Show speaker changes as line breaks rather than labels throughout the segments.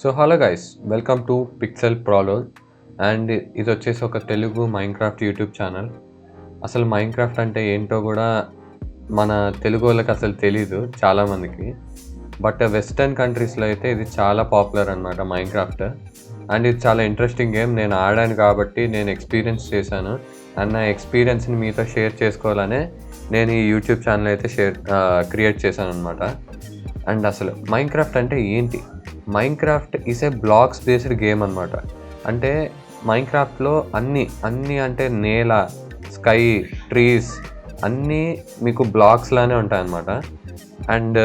So hello guys, welcome to Pixel Prologue. And ఇది వచ్చేసి ఒక తెలుగు మైన్క్రాఫ్ట్ యూట్యూబ్ ఛానల్. అసలు మైన్క్రాఫ్ట్ అంటే ఏంటో కూడా మన తెలుగు వాళ్ళకి అసలు తెలీదు చాలామందికి. బట్ వెస్టర్న్ కంట్రీస్లో అయితే ఇది చాలా పాపులర్ అనమాట మైన్క్రాఫ్ట్. అండ్ ఇది చాలా ఇంట్రెస్టింగ్ గేమ్. నేను ఆడాను కాబట్టి నేను ఎక్స్పీరియన్స్ చేశాను. అండ్ నా ఎక్స్పీరియన్స్ని మీతో షేర్ చేసుకోవాలనే నేను ఈ యూట్యూబ్ ఛానల్ అయితే క్రియేట్ చేశాను అనమాట. అండ్ అసలు మైన్క్రాఫ్ట్ అంటే ఏంటి? Minecraft is a blocks based game అనమాట. అంటే మైన్క్రాఫ్ట్లో అన్నీ అంటే నేల, స్కై, ట్రీస్ అన్నీ మీకు బ్లాక్స్ లానే ఉంటాయన్నమాట. అండ్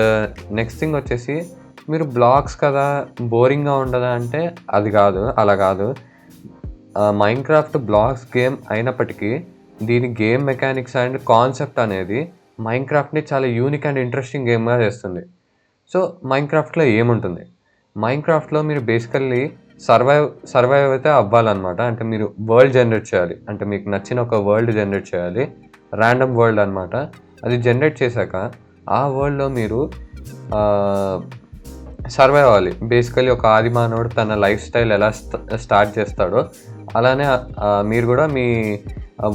నెక్స్ట్ థింగ్ వచ్చేసి మీరు బ్లాక్స్ కదా బోరింగ్గా ఉండదా అంటే అది కాదు, అలా కాదు. మైన్క్రాఫ్ట్ బ్లాక్స్ గేమ్ అయినప్పటికీ దీని గేమ్ మెకానిక్స్ అండ్ కాన్సెప్ట్ అనేది మైన్క్రాఫ్ట్ని చాలా యూనిక్ అండ్ ఇంట్రెస్టింగ్ గేమ్గా చేస్తుంది. సో మైన్క్రాఫ్ట్లో ఏముంటుంది? మైన్క్రాఫ్ట్లో మీరు బేసికల్లీ సర్వైవ్ అయితే అవ్వాలన్నమాట. అంటే మీరు వరల్డ్ జనరేట్ చేయాలి. అంటే మీకు నచ్చిన ఒక వరల్డ్ జనరేట్ చేయాలి, ర్యాండమ్ వరల్డ్ అనమాట. అది జనరేట్ చేశాక ఆ వరల్డ్లో మీరు సర్వైవ్ అవ్వాలి. బేసికలీ ఒక ఆదిమానవుడు తన లైఫ్ స్టైల్ ఎలా స్టార్ట్ చేస్తాడో అలానే మీరు కూడా మీ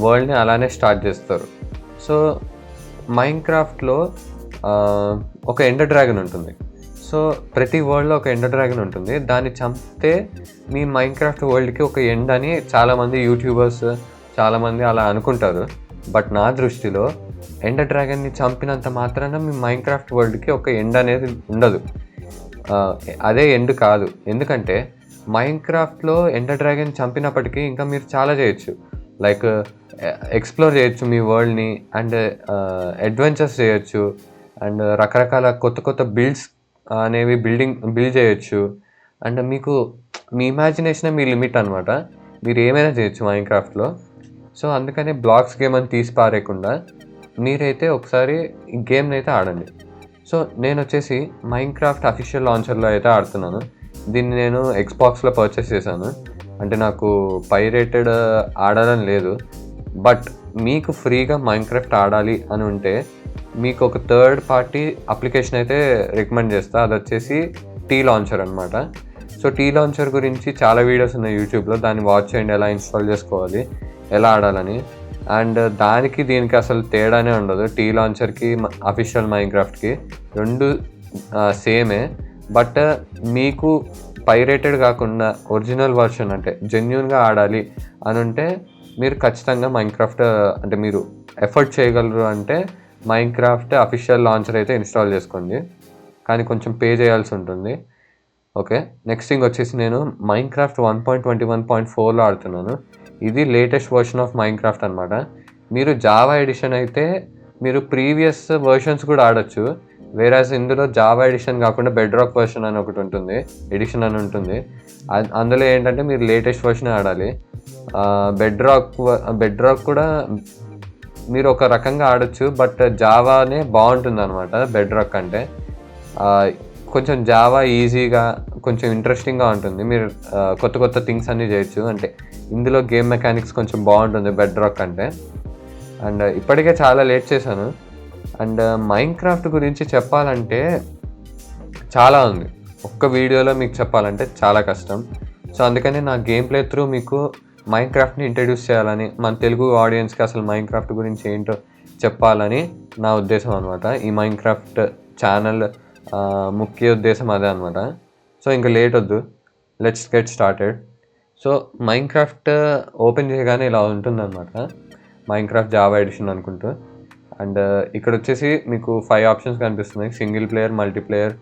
వరల్డ్ని అలానే స్టార్ట్ చేస్తారు. సో మైన్క్రాఫ్ట్లో ఒక ఎండర్ డ్రాగన్ ఉంటుంది. సో ప్రతి వరల్డ్లో ఒక ఎండర్ డ్రాగన్ ఉంటుంది. దాన్ని చంపితే మీ మైన్క్రాఫ్ట్ వరల్డ్కి ఒక ఎండ్ అని చాలామంది యూట్యూబర్స్ చాలామంది అలా అనుకుంటారు. బట్ నా దృష్టిలో ఎండర్ డ్రాగన్ని చంపినంత మాత్రాన మీ మైన్క్రాఫ్ట్ వరల్డ్కి ఒక ఎండ్ అనేది ఉండదు. అదే ఎండ్ కాదు. ఎందుకంటే మైన్క్రాఫ్ట్లో ఎండర్ డ్రాగన్ చంపినప్పటికీ ఇంకా మీరు చాలా చేయొచ్చు. లైక్ ఎక్స్ప్లోర్ చేయొచ్చు మీ వరల్డ్ని, అండ్ అడ్వెంచర్స్ చేయొచ్చు, అండ్ రకరకాల కొత్త బిల్డ్స్ అనేవి బిల్డ్ చేయొచ్చు. అండ్ మీకు మీ ఇమాజినేషనే మీ లిమిట్ అనమాట. మీరు ఏమైనా చేయొచ్చు మైన్క్రాఫ్ట్లో. సో అందుకని బ్లాక్స్ గేమ్ అని తీసి పారేయకుండా మీరైతే ఒకసారి ఈ గేమ్ని అయితే ఆడండి. సో నేను వచ్చేసి మైన్క్రాఫ్ట్ అఫీషియల్ లాంచర్లో అయితే ఆడుతున్నాను. దీన్ని నేను ఎక్స్బాక్స్లో పర్చేస్ చేశాను. అంటే నాకు పైరేటెడ్ ఆడాలని లేదు. బట్ మీకు ఫ్రీగా మైన్క్రాఫ్ట్ ఆడాలి అని ఉంటే మీకు ఒక థర్డ్ పార్టీ అప్లికేషన్ అయితే రికమెండ్ చేస్తా. అది వచ్చేసి టీ లాంచర్ అనమాట. సో టీ లాంచర్ గురించి చాలా వీడియోస్ ఉన్నాయి యూట్యూబ్లో. దాన్ని వాచ్ చేయండి, ఎలా ఇన్స్టాల్ చేసుకోవాలి, ఎలా ఆడాలని. అండ్ దీనికి అసలు తేడానే ఉండదు. టీ లాంచర్కి అఫీషియల్ మైన్క్రాఫ్ట్కి రెండు సేమే. బట్ మీకు పైరేటెడ్ కాకుండా ఒరిజినల్ వర్షన్ అంటే జెన్యూన్గా ఆడాలి అని ఉంటే మీరు ఖచ్చితంగా మైన్క్రాఫ్ట్ అంటే మీరు ఎఫర్ట్ చేయగలరు అంటే మైన్క్రాఫ్ట్ అఫీషియల్ లాంచర్ అయితే ఇన్స్టాల్ చేసుకోండి. కానీ కొంచెం పే చేయాల్సి ఉంటుంది. ఓకే, నెక్స్ట్ థింగ్ వచ్చేసి నేను మైన్క్రాఫ్ట్ 1.21.4లో ఆడుతున్నాను. ఇది లేటెస్ట్ వర్షన్ ఆఫ్ మైన్క్రాఫ్ట్ అనమాట. మీరు జావా ఎడిషన్ అయితే మీరు ప్రీవియస్ వర్షన్స్ కూడా ఆడొచ్చు. వేరాజ్ ఇందులో జావా ఎడిషన్ కాకుండా బెడ్ రాక్ వర్షన్ అని ఒకటి ఉంటుంది, ఎడిషన్ అని ఉంటుంది. అందులో ఏంటంటే మీరు లేటెస్ట్ వర్షన్ ఆడాలి. బెడ్ రాక్ కూడా మీరు ఒక రకంగా ఆడొచ్చు. బట్ జావానే బాగుంటుంది అనమాట బెడ్ రాక్ అంటే. కొంచెం జావా ఈజీగా కొంచెం ఇంట్రెస్టింగ్గా ఉంటుంది. మీరు కొత్త థింగ్స్ అన్నీ చేయొచ్చు. అంటే ఇందులో గేమ్ మెకానిక్స్ కొంచెం బాగుంటుంది బెడ్ రాక్ అంటే. అండ్ ఇప్పటికే చాలా లేట్ చేశాను. అండ్ మైన్క్రాఫ్ట్ గురించి చెప్పాలంటే చాలా ఉంది. ఒక్క వీడియోలో మీకు చెప్పాలంటే చాలా కష్టం. సో అందుకని నా గేమ్ ప్లే త్రూ మీకు మైన్క్రాఫ్ట్ని ఇంట్రడ్యూస్ చేయాలని, మన తెలుగు ఆడియన్స్కి అసలు మైన్క్రాఫ్ట్ గురించి ఏంటో చెప్పాలని నా ఉద్దేశం అనమాట. ఈ మైన్క్రాఫ్ట్ ఛానల్ ముఖ్య ఉద్దేశం అదే అనమాట. సో ఇంకా లేట్ వద్దు, let's get started. So Minecraft open చేయగానే ఇలా ఉంటుందన్నమాట. మైన్క్రాఫ్ట్ జావా ఎడిషన్ అనుకుంటూ. అండ్ ఇక్కడ వచ్చేసి మీకు 5 ఆప్షన్స్ కనిపిస్తున్నాయి: single player, multiplayer,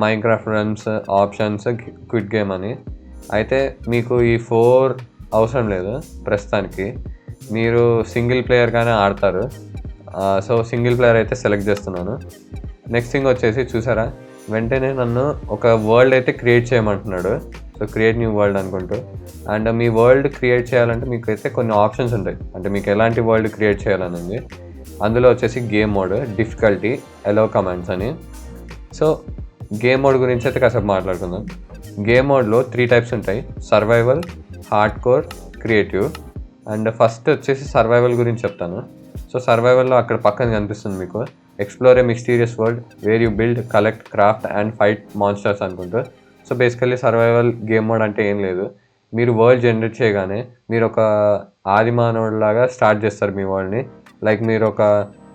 Minecraft runs, options, quit game అని. అయితే మీకు ఈ 4 అవసరం లేదు ప్రస్తుతానికి. మీరు సింగిల్ ప్లేయర్గానే ఆడతారు. సో సింగిల్ ప్లేయర్ అయితే సెలెక్ట్ చేస్తున్నాను. నెక్స్ట్ థింగ్ వచ్చేసి చూసారా, వెంటనే నన్ను ఒక వరల్డ్ అయితే క్రియేట్ చేయమంటున్నాడు. సో క్రియేట్ న్యూ వరల్డ్ అనుకుంటూ. అండ్ మీ వరల్డ్ క్రియేట్ చేయాలంటే మీకు అయితే కొన్ని ఆప్షన్స్ ఉంటాయి. అంటే మీకు ఎలాంటి వరల్డ్ క్రియేట్ చేయాలనేది. అందులో వచ్చేసి game mode, difficulty, allow commands అని. సో గేమ్ మోడ్ గురించి అయితే కాసేపు మాట్లాడుకుందాం. గేమ్ మోడ్లో 3 టైప్స్ ఉంటాయి: survival, hardcore, creative. And first వచ్చేసి సర్వైవల్ గురించి చెప్తాను. సో సర్వైవల్లో అక్కడ పక్కన కనిపిస్తుంది మీకు explore a mysterious world where you build, collect, craft and fight monsters అనుకుంటూ. So basically survival game mode అంటే ఏం లేదు, మీరు వరల్డ్ జనరేట్ చేయగానే మీరు ఒక ఆది మానవుడిలాగా స్టార్ట్ చేస్తారు మీ వరల్డ్ని. లైక్ మీరు ఒక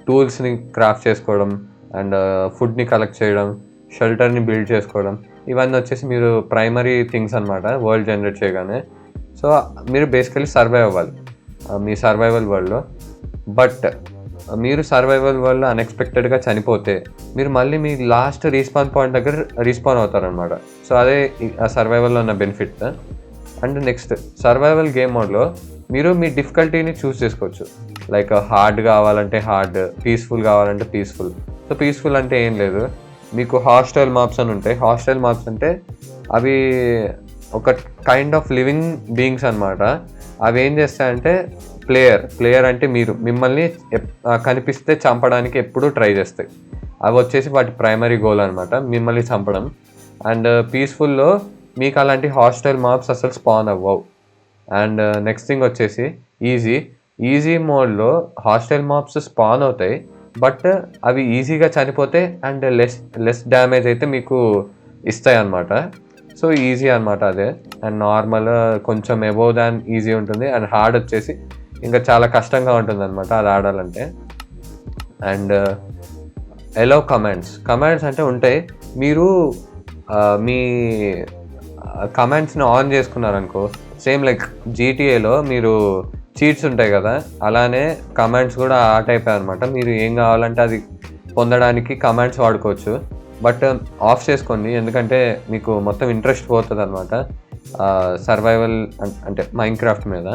టూల్స్ని క్రాఫ్ట్ చేసుకోవడం అండ్ ఫుడ్ని కలెక్ట్ చేయడం, షెల్టర్ని బిల్డ్ చేసుకోవడం, ఇవన్నీ వచ్చేసి మీరు ప్రైమరీ థింగ్స్ అనమాట వరల్డ్ జనరేట్ చేయగానే. సో మీరు బేసికలీ సర్వైవ్ అవ్వాలి మీ సర్వైవల్ వరల్డ్లో. బట్ మీరు సర్వైవల్ వరల్డ్లో అన్ఎక్స్పెక్టెడ్గా చనిపోతే మీరు మళ్ళీ మీ లాస్ట్ రీస్పాన్ పాయింట్ దగ్గర రీస్పాన్ అవుతారనమాట. సో అదే ఆ సర్వైవల్లో ఉన్న benefit. And next survival game మోడ్లో మీరు మీ డిఫికల్టీని చూస్ చేసుకోవచ్చు. లైక్ హార్డ్ కావాలంటే హార్డ్, పీస్ఫుల్ కావాలంటే పీస్ఫుల్. సో పీస్ఫుల్ అంటే ఏం లేదు, మీకు హాస్టైల్ మాబ్స్ అని ఉంటాయి. హాస్టైల్ మాబ్స్ అంటే అవి ఒక కైండ్ ఆఫ్ లివింగ్ బీయింగ్స్ అనమాట. అవి ఏం చేస్తాయంటే ప్లేయర్ అంటే మిమ్మల్ని కనిపిస్తే చంపడానికి ఎప్పుడూ ట్రై చేస్తాయి. అవి వచ్చేసి వాటి ప్రైమరీ గోల్ అనమాట, మిమ్మల్ని చంపడం. అండ్ పీస్ఫుల్లో మీకు అలాంటి హాస్టైల్ మాబ్స్ అసలు స్పాన్ అవ్వవు. అండ్ నెక్స్ట్ థింగ్ వచ్చేసి ఈజీ మోడ్లో హాస్టైల్ మాబ్స్ స్పాన్ అవుతాయి, బట్ అవి ఈజీగా చనిపోతే అండ్ లెస్ డ్యామేజ్ అయితే మీకు ఇస్తాయి అన్నమాట. సో ఈజీ అనమాట అదే. అండ్ నార్మల్ కొంచెం అబోవ్ దాన్ ఈజీ ఉంటుంది. అండ్ హార్డ్ వచ్చేసి ఇంకా చాలా కష్టంగా ఉంటుంది అనమాట అది ఆడాలంటే. అండ్ ఎలో కమాండ్స్ అంటే ఉంటాయి. మీరు మీ కమాండ్స్ని ఆన్ చేసుకున్నారనుకో, సేమ్ లైక్ జీటీఏలో మీరు చీట్స్ ఉంటాయి కదా, అలానే కమాండ్స్ కూడా ఆ టైప్ అనమాట. మీరు ఏం కావాలంటే అది పొందడానికి కమాండ్స్ వాడుకోవచ్చు. బట్ ఆఫ్ చేసుకోండి, ఎందుకంటే మీకు మొత్తం ఇంట్రెస్ట్ పోతుంది అనమాట సర్వైవల్ అంటే మైన్క్రాఫ్ట్ మీద.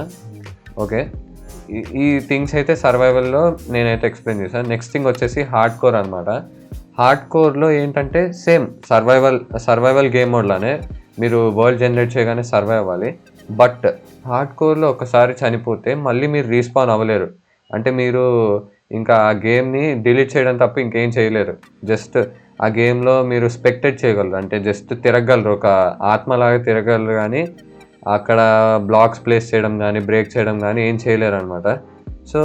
ఓకే, ఈ థింగ్స్ అయితే సర్వైవల్లో నేనైతే ఎక్స్ప్లెయిన్ చేశాను. నెక్స్ట్ థింగ్ వచ్చేసి హార్డ్ కోర్ అనమాట. హార్డ్ కోర్లో ఏంటంటే సేమ్ సర్వైవల్ గేమ్ మోడ్లానే మీరు వరల్డ్ జనరేట్ చేయగానే సర్వైవ్ అవ్వాలి. బట్ హార్డ్ కోర్లో ఒకసారి చనిపోతే మళ్ళీ మీరు రీస్పాన్ అవ్వలేరు. అంటే మీరు ఇంకా ఆ గేమ్ని డిలీట్ చేయడం తప్ప ఇంకేం చేయలేరు. జస్ట్ ఆ గేమ్లో మీరు స్పెక్టేట్ చేయగలరు, అంటే జస్ట్ తిరగలరు, ఒక ఆత్మలాగా తిరగలరు. కానీ అక్కడ బ్లాక్స్ ప్లేస్ చేయడం కానీ బ్రేక్ చేయడం కానీ ఏం చేయలేరు అనమాట. సో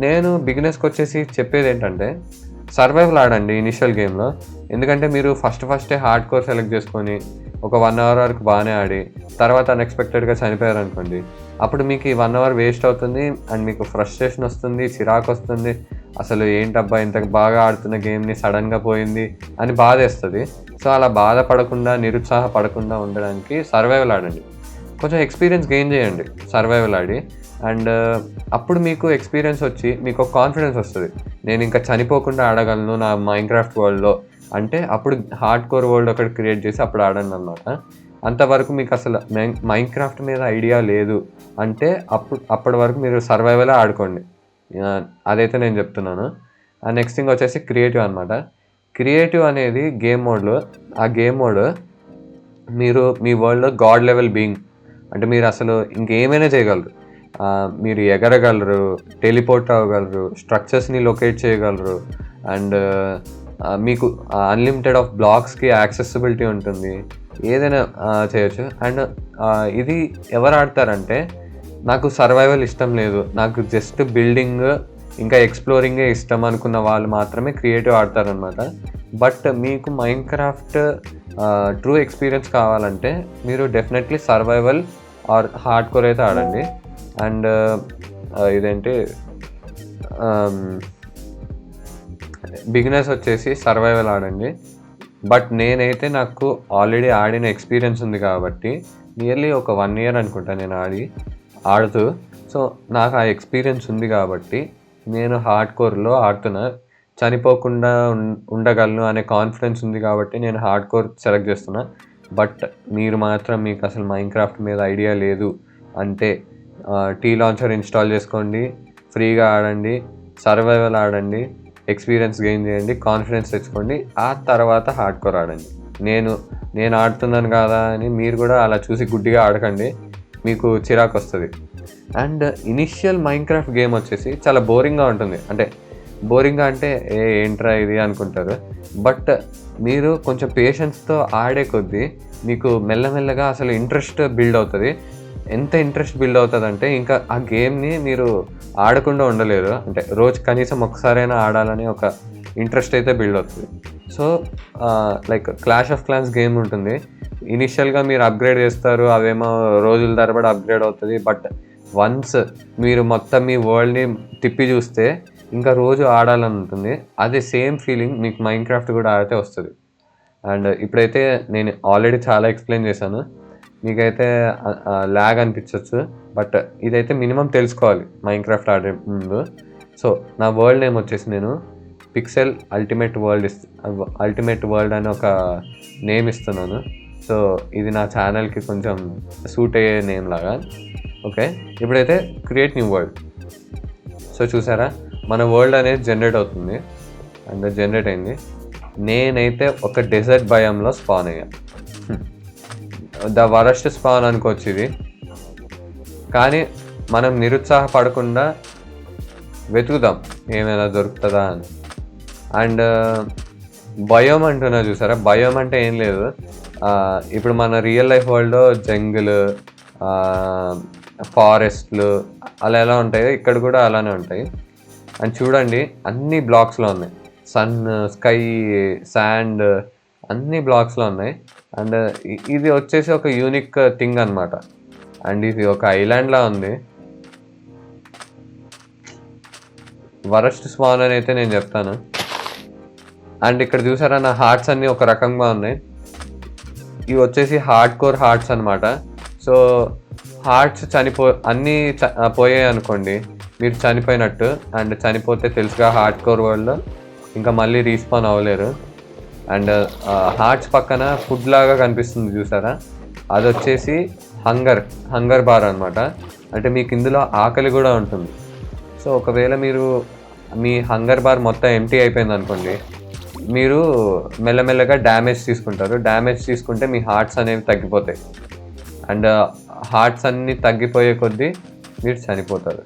నేను బిగినర్స్కి వచ్చేసి చెప్పేది ఏంటంటే సర్వైవల్ ఆడండి ఇనిషియల్ గేమ్లో. ఎందుకంటే మీరు ఫస్టే హార్డ్ కోర్ సెలెక్ట్ చేసుకొని ఒక 1 hour వరకు బాగానే ఆడి తర్వాత అన్ఎక్స్పెక్టెడ్గా చనిపోయారు అనుకోండి, అప్పుడు మీకు ఈ 1 hour వేస్ట్ అవుతుంది. అండ్ మీకు ఫ్రస్ట్రేషన్ వస్తుంది, చిరాకు వస్తుంది, అసలు ఏంటబ్బా ఇంత బాగా ఆడుతున్న గేమ్ని సడన్గా పోయింది అని బాధేస్తుంది. సో అలా బాధపడకుండా నిరుత్సాహపడకుండా ఉండడానికి సర్వైవల్ ఆడండి. కొంచెం ఎక్స్పీరియన్స్ గెయిన్ చేయండి సర్వైవల్ ఆడి. అండ్ అప్పుడు మీకు ఎక్స్పీరియన్స్ వచ్చి మీకు ఒక కాన్ఫిడెన్స్ వస్తుంది, నేను ఇంకా చనిపోకుండా ఆడగలను నా మైన్క్రాఫ్ట్ వరల్డ్లో. అంటే అప్పుడు హార్డ్ కోర్ వరల్డ్ ఒకటి క్రియేట్ చేసి అప్పుడు ఆడండి అనమాట. అంతవరకు మీకు అసలు మైన్క్రాఫ్ట్ మీద ఐడియా లేదు అంటే అప్పటి వరకు మీరు సర్వైవలే ఆడుకోండి, అదైతే నేను చెప్తున్నాను. అండ్ నెక్స్ట్ థింగ్ వచ్చేసి క్రియేటివ్ అనమాట. క్రియేటివ్ అనేది గేమ్ మోడ్లో, ఆ గేమ్ మోడ్ మీరు మీ వరల్డ్లో గాడ్ లెవెల్ బీయింగ్, అంటే మీరు అసలు ఇంకేమైనా చేయగలరు. మీరు ఎగరగలరు, టెలిపోర్ట్ అవ్వగలరు, స్ట్రక్చర్స్ని లొకేట్ చేయగలరు. అండ్ మీకు అన్లిమిటెడ్ ఆఫ్ బ్లాక్స్కి యాక్సెసిబిలిటీ ఉంటుంది, ఏదైనా చేయొచ్చు. అండ్ ఇది ఎవరు ఆడతారంటే, నాకు సర్వైవల్ ఇష్టం లేదు, నాకు జస్ట్ బిల్డింగ్ ఇంకా ఎక్స్ప్లోరింగే ఇష్టం అనుకున్న వాళ్ళు మాత్రమే క్రియేటివ్ ఆడతారనమాట. బట్ మీకు మైన్క్రాఫ్ట్ ట్రూ ఎక్స్పీరియన్స్ కావాలంటే మీరు definitely survival or hardcore అయితే ఆడండి. అండ్ ఇదేంటి బిగినర్స్ వచ్చేసి సర్వైవల్ ఆడండి. బట్ నేనైతే నాకు ఆల్రెడీ ఆడిన ఎక్స్పీరియన్స్ ఉంది కాబట్టి నియర్లీ ఒక 1 year అనుకుంటా నేను ఆడుతూ. సో నాకు ఆ ఎక్స్పీరియన్స్ ఉంది కాబట్టి నేను హార్డ్ కోర్లో ఆడుతున్నా, చనిపోకుండా ఉండగలను అనే కాన్ఫిడెన్స్ ఉంది కాబట్టి నేను హార్డ్ కోర్ సెలెక్ట్ చేస్తున్నా. బట్ మీరు మాత్రం మీకు అసలు మైన్క్రాఫ్ట్ మీద ఐడియా లేదు అంటే టీ లాంచర్ ఇన్స్టాల్ చేసుకోండి, ఫ్రీగా ఆడండి, సర్వైవల్ ఆడండి, ఎక్స్పీరియన్స్ గెయిన్ చేయండి, కాన్ఫిడెన్స్ తెచ్చుకోండి, ఆ తర్వాత హార్డ్ కోర్ ఆడండి. నేను ఆడుతున్నాను కదా అని మీరు కూడా అలా చూసి గుడ్డిగా ఆడకండి, మీకు చిరాకు వస్తుంది. అండ్ ఇనిషియల్ మైన్క్రాఫ్ట్ గేమ్ వచ్చేసి చాలా బోరింగ్గా ఉంటుంది. అంటే బోరింగ్గా అంటే ఏంట్రా ఇది అనుకుంటారు. బట్ మీరు కొంచెం పేషెన్స్తో ఆడే కొద్దీ మీకు మెల్లమెల్లగా అసలు ఇంట్రెస్ట్ బిల్డ్ అవుతుంది. ఎంత ఇంట్రెస్ట్ బిల్డ్ అవుతుంది అంటే ఇంకా ఆ గేమ్ని మీరు ఆడకుండా ఉండలేరు. అంటే రోజు కనీసం ఒకసారైనా ఆడాలని ఒక ఇంట్రెస్ట్ అయితే బిల్డ్ అవుతుంది. So like clash of clans game ఉంటుంది, ఇనిషియల్గా మీరు అప్గ్రేడ్ చేస్తారు, అవేమో రోజుల తరబడి అప్గ్రేడ్ అవుతుంది. బట్ వన్స్ మీరు మొత్తం మీ వరల్డ్ని తిప్పి చూస్తే ఇంకా రోజు ఆడాలని ఉంటుంది. అదే సేమ్ ఫీలింగ్ మీకు మైన్క్రాఫ్ట్ కూడా ఆడితే వస్తుంది. అండ్ ఇప్పుడైతే నేను ఆల్రెడీ చాలా ఎక్స్ప్లెయిన్ చేశాను, మీకైతే ల్యాగ్ అనిపించవచ్చు. బట్ ఇదైతే మినిమం తెలుసుకోవాలి మైన్క్రాఫ్ట్ ఆడే ముందు. సో నా వరల్డ్ నేమ్ వచ్చేసి నేను పిక్సెల్ అల్టిమేట్ వరల్డ్ అని ఒక నేమ్ ఇస్తున్నాను. సో ఇది నా ఛానల్కి కొంచెం సూట్ అయ్యే నేమ్ లాగా. ఓకే, ఇప్పుడైతే క్రియేట్ న్యూ వరల్డ్. సో చూసారా మన వరల్డ్ అనేది జనరేట్ అవుతుంది. అండ్ జనరేట్ అయింది. నేనైతే ఒక డెజర్ట్ బయంలో స్పాన్ అయ్యా. ద వరస్ట్ స్పాన్ అనుకోవచ్చు ఇది. కానీ మనం నిరుత్సాహపడకుండా వెతుకుదాం ఏమైనా దొరుకుతుందా అని. అండ్ బయోమ్ అంటున్నా చూసారా, బయోమ్ అంటే ఏం లేదు, ఇప్పుడు మన రియల్ లైఫ్ వరల్డ్లో జంగిల్, ఫారెస్ట్లు అలా ఎలా ఉంటాయో ఇక్కడ కూడా అలానే ఉంటాయి. అండ్ చూడండి అన్ని బ్లాక్స్లో ఉన్నాయి, సన్, స్కై, శాండ్ అన్ని బ్లాక్స్లో ఉన్నాయి. అండ్ ఇది వచ్చేసి ఒక యూనిక్ థింగ్ అనమాట. అండ్ ఇది ఒక ఐలాండ్లా ఉంది. వరస్ట్ స్పాన్ అని అయితే నేను చెప్తాను. అండ్ ఇక్కడ చూసారా నా హార్ట్స్ అన్నీ ఒక రకంగా ఉన్నాయి. ఇవి వచ్చేసి హార్డ్ కోర్ హార్ట్స్ అనమాట. సో హార్ట్స్ అన్నీ పోయాయి అనుకోండి, మీరు చనిపోయినట్టు. అండ్ చనిపోతే తెలుసుగా హార్డ్ కోర్ వరల్డ్లో ఇంకా మళ్ళీ రీస్పాన్ అవ్వలేరు. అండ్ హార్ట్స్ పక్కన ఫుడ్ లాగా కనిపిస్తుంది చూసారా, అది వచ్చేసి హంగర్ బార్ అనమాట. అంటే మీకు ఇందులో ఆకలి కూడా ఉంటుంది. సో ఒకవేళ మీరు మీ హంగర్ బార్ మొత్తం ఎంటీ అయిపోయింది అనుకోండి, మీరు మెల్లమెల్లగా డ్యామేజ్ తీసుకుంటారు. డ్యామేజ్ తీసుకుంటే మీ హార్ట్స్ అనేవి తగ్గిపోతాయి. అండ్ హార్ట్స్ అన్నీ తగ్గిపోయే కొద్దీ మీరు చనిపోతారు.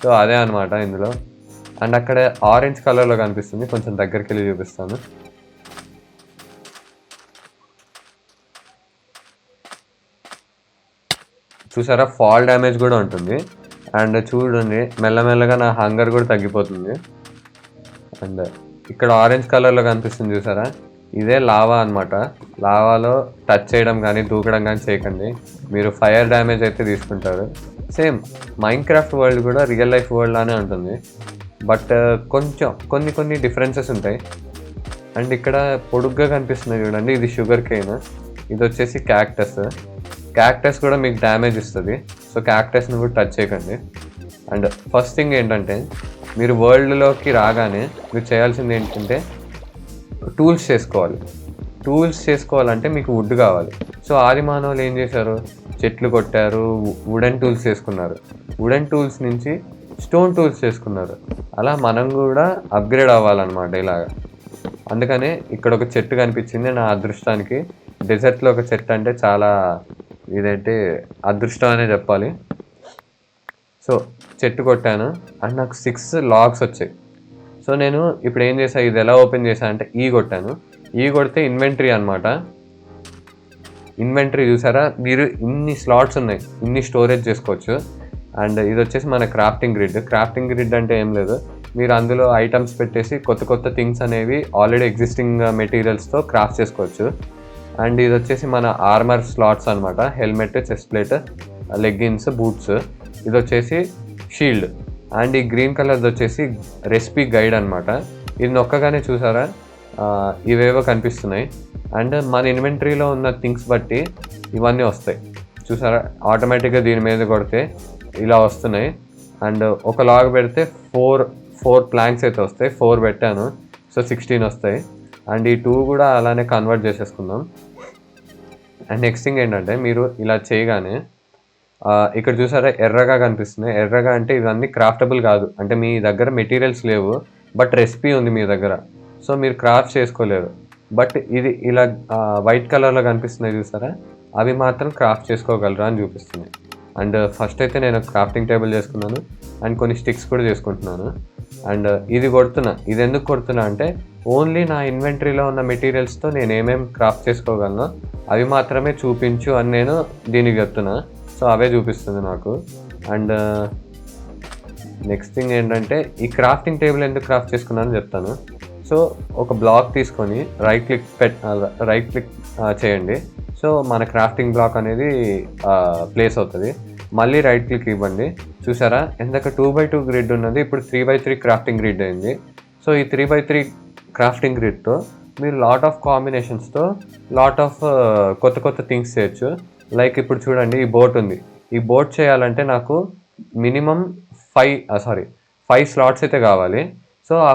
సో అదే అనమాట ఇందులో. అండ్ అక్కడ ఆరెంజ్ కలర్లో కనిపిస్తుంది, కొంచెం దగ్గరికి వెళ్ళి చూపిస్తాను. చూసారా ఫాల్ డ్యామేజ్ కూడా ఉంటుంది. అండ్ చూడండి మెల్లమెల్లగా నా హంగర్ కూడా తగ్గిపోతుంది. అండ్ ఇక్కడ ఆరెంజ్ కలర్లో కనిపిస్తుంది చూసారా, ఇదే లావా అనమాట. లావాలో టచ్ చేయడం కానీ దూకడం కానీ చేయకండి, మీరు ఫైర్ డ్యామేజ్ అయితే తీసుకుంటారు. సేమ్ మైన్క్రాఫ్ట్ వరల్డ్ కూడా రియల్ లైఫ్ వరల్డ్ లానే ఉంటుంది. బట్ కొంచెం కొన్ని డిఫరెన్సెస్ ఉంటాయి. అండ్ ఇక్కడ పొడుగ్గా కనిపిస్తుంది చూడండి, ఇది షుగర్ కేన్, ఇది వచ్చేసి క్యాక్టస్ కూడా మీకు డ్యామేజ్ ఇస్తుంది. సో క్యాక్టస్ని కూడా టచ్ చేయకండి. అండ్ ఫస్ట్ థింగ్ ఏంటంటే మీరు వరల్డ్లోకి రాగానే మీరు చేయాల్సింది ఏంటంటే టూల్స్ చేసుకోవాలంటే మీకు వుడ్ కావాలి. సో ఆది మానవులు ఏం చేశారు, చెట్లు కొట్టారు, వుడెన్ టూల్స్ చేసుకున్నారు. వుడెన్ టూల్స్ నుంచి స్టోన్ టూల్స్ చేసుకున్నారు. అలా మనం కూడా అప్గ్రేడ్ అవ్వాలన్నమాట ఇలాగా. అందుకనే ఇక్కడ ఒక చెట్టు కనిపించింది నా అదృష్టానికి. డెజర్ట్లో ఒక చెట్టు అంటే చాలా ఇదంటే అదృష్టం అనే చెప్పాలి. సో చెట్టు కొట్టాను అండ్ నాకు 6 లాగ్స్ వచ్చాయి. సో నేను ఇప్పుడు ఏం చేశాను, ఇది ఎలా ఓపెన్ చేశాను అంటే కొట్టాను. కొడితే ఇన్వెంటరీ అనమాట. ఇన్వెంటరీ చూసారా, మీరు ఇన్ని స్లాట్స్ ఉన్నాయి, ఇన్ని స్టోరేజ్ చేసుకోవచ్చు. అండ్ ఇది వచ్చేసి మన క్రాఫ్టింగ్ గ్రిడ్ అంటే ఏం లేదు, మీరు అందులో ఐటమ్స్ పెట్టేసి కొత్త థింగ్స్ అనేవి ఆల్రెడీ ఎగ్జిస్టింగ్ మెటీరియల్స్తో క్రాఫ్ట్ చేసుకోవచ్చు. అండ్ ఇది వచ్చేసి మన ఆర్మర్ స్లాట్స్ అనమాట, helmet, chest plate, leggings, boots. ఇది వచ్చేసి షీల్డ్. అండ్ ఈ గ్రీన్ కలర్ది వచ్చేసి రెసిపీ గైడ్ అనమాట. ఇది నొక్కగానే చూసారా ఇవేవో కనిపిస్తున్నాయి. అండ్ మన ఇన్వెంటరీలో ఉన్న థింగ్స్ బట్టి ఇవన్నీ వస్తాయి చూసారా, ఆటోమేటిక్గా దీని మీద కొడితే ఇలా వస్తున్నాయి. అండ్ ఒక లాగ్ పెడితే 4 ప్లాంక్స్ అయితే వస్తాయి. 4 పెట్టాను, సో 16 వస్తాయి. అండ్ ఈ 2 కూడా అలానే కన్వర్ట్ చేసేసుకుందాం. అండ్ నెక్స్ట్ థింగ్ ఏంటంటే మీరు ఇలా చేయగానే ఇక్కడ చూసారా ఎర్రగా కనిపిస్తున్నాయి. ఎర్రగా అంటే ఇవన్నీ క్రాఫ్టబుల్ కాదు, అంటే మీ దగ్గర మెటీరియల్స్ లేవు బట్ రెసిపీ ఉంది మీ దగ్గర, సో మీరు క్రాఫ్ట్ చేసుకోలేరు. బట్ ఇది ఇలా వైట్ కలర్లో కనిపిస్తున్నాయి చూసారా, అవి మాత్రం క్రాఫ్ట్ చేసుకోగలరా అని చూపిస్తున్నాయి. అండ్ ఫస్ట్ అయితే నేను క్రాఫ్టింగ్ టేబుల్ చేసుకున్నాను అండ్ కొన్ని స్టిక్స్ కూడా చేసుకుంటున్నాను. అండ్ ఇది ఎందుకు కొడుతున్నా అంటే ఓన్లీ నా ఇన్వెంటరీలో ఉన్న మెటీరియల్స్తో నేను ఏమేమి క్రాఫ్ట్ చేసుకోగలను అవి మాత్రమే చూపించు అని నేను దీనికి చెప్తున్నా. సో అవే చూపిస్తుంది నాకు. అండ్ నెక్స్ట్ థింగ్ ఏంటంటే ఈ క్రాఫ్టింగ్ టేబుల్ ఎందుకు క్రాఫ్ట్ చేసుకున్నానని చెప్తాను. సో ఒక బ్లాక్ తీసుకొని రైట్ క్లిక్ చేయండి. సో మన క్రాఫ్టింగ్ బ్లాక్ అనేది ప్లేస్ అవుతుంది. మళ్ళీ రైట్ క్లిక్ ఇవ్వండి. చూసారా ఇందాక 2x2 గ్రిడ్ ఉన్నది, ఇప్పుడు 3x3 క్రాఫ్టింగ్ గ్రిడ్ అయింది. సో ఈ 3x3 క్రాఫ్టింగ్ గ్రిడ్తో మీరు లాట్ ఆఫ్ కాంబినేషన్స్తో లాట్ ఆఫ్ కొత్త కొత్త థింగ్స్ చేయొచ్చు. లైక్ ఇప్పుడు చూడండి, ఈ బోట్ ఉంది. ఈ బోట్ చేయాలంటే నాకు మినిమం 5 స్లాట్స్ అయితే కావాలి. సో ఆ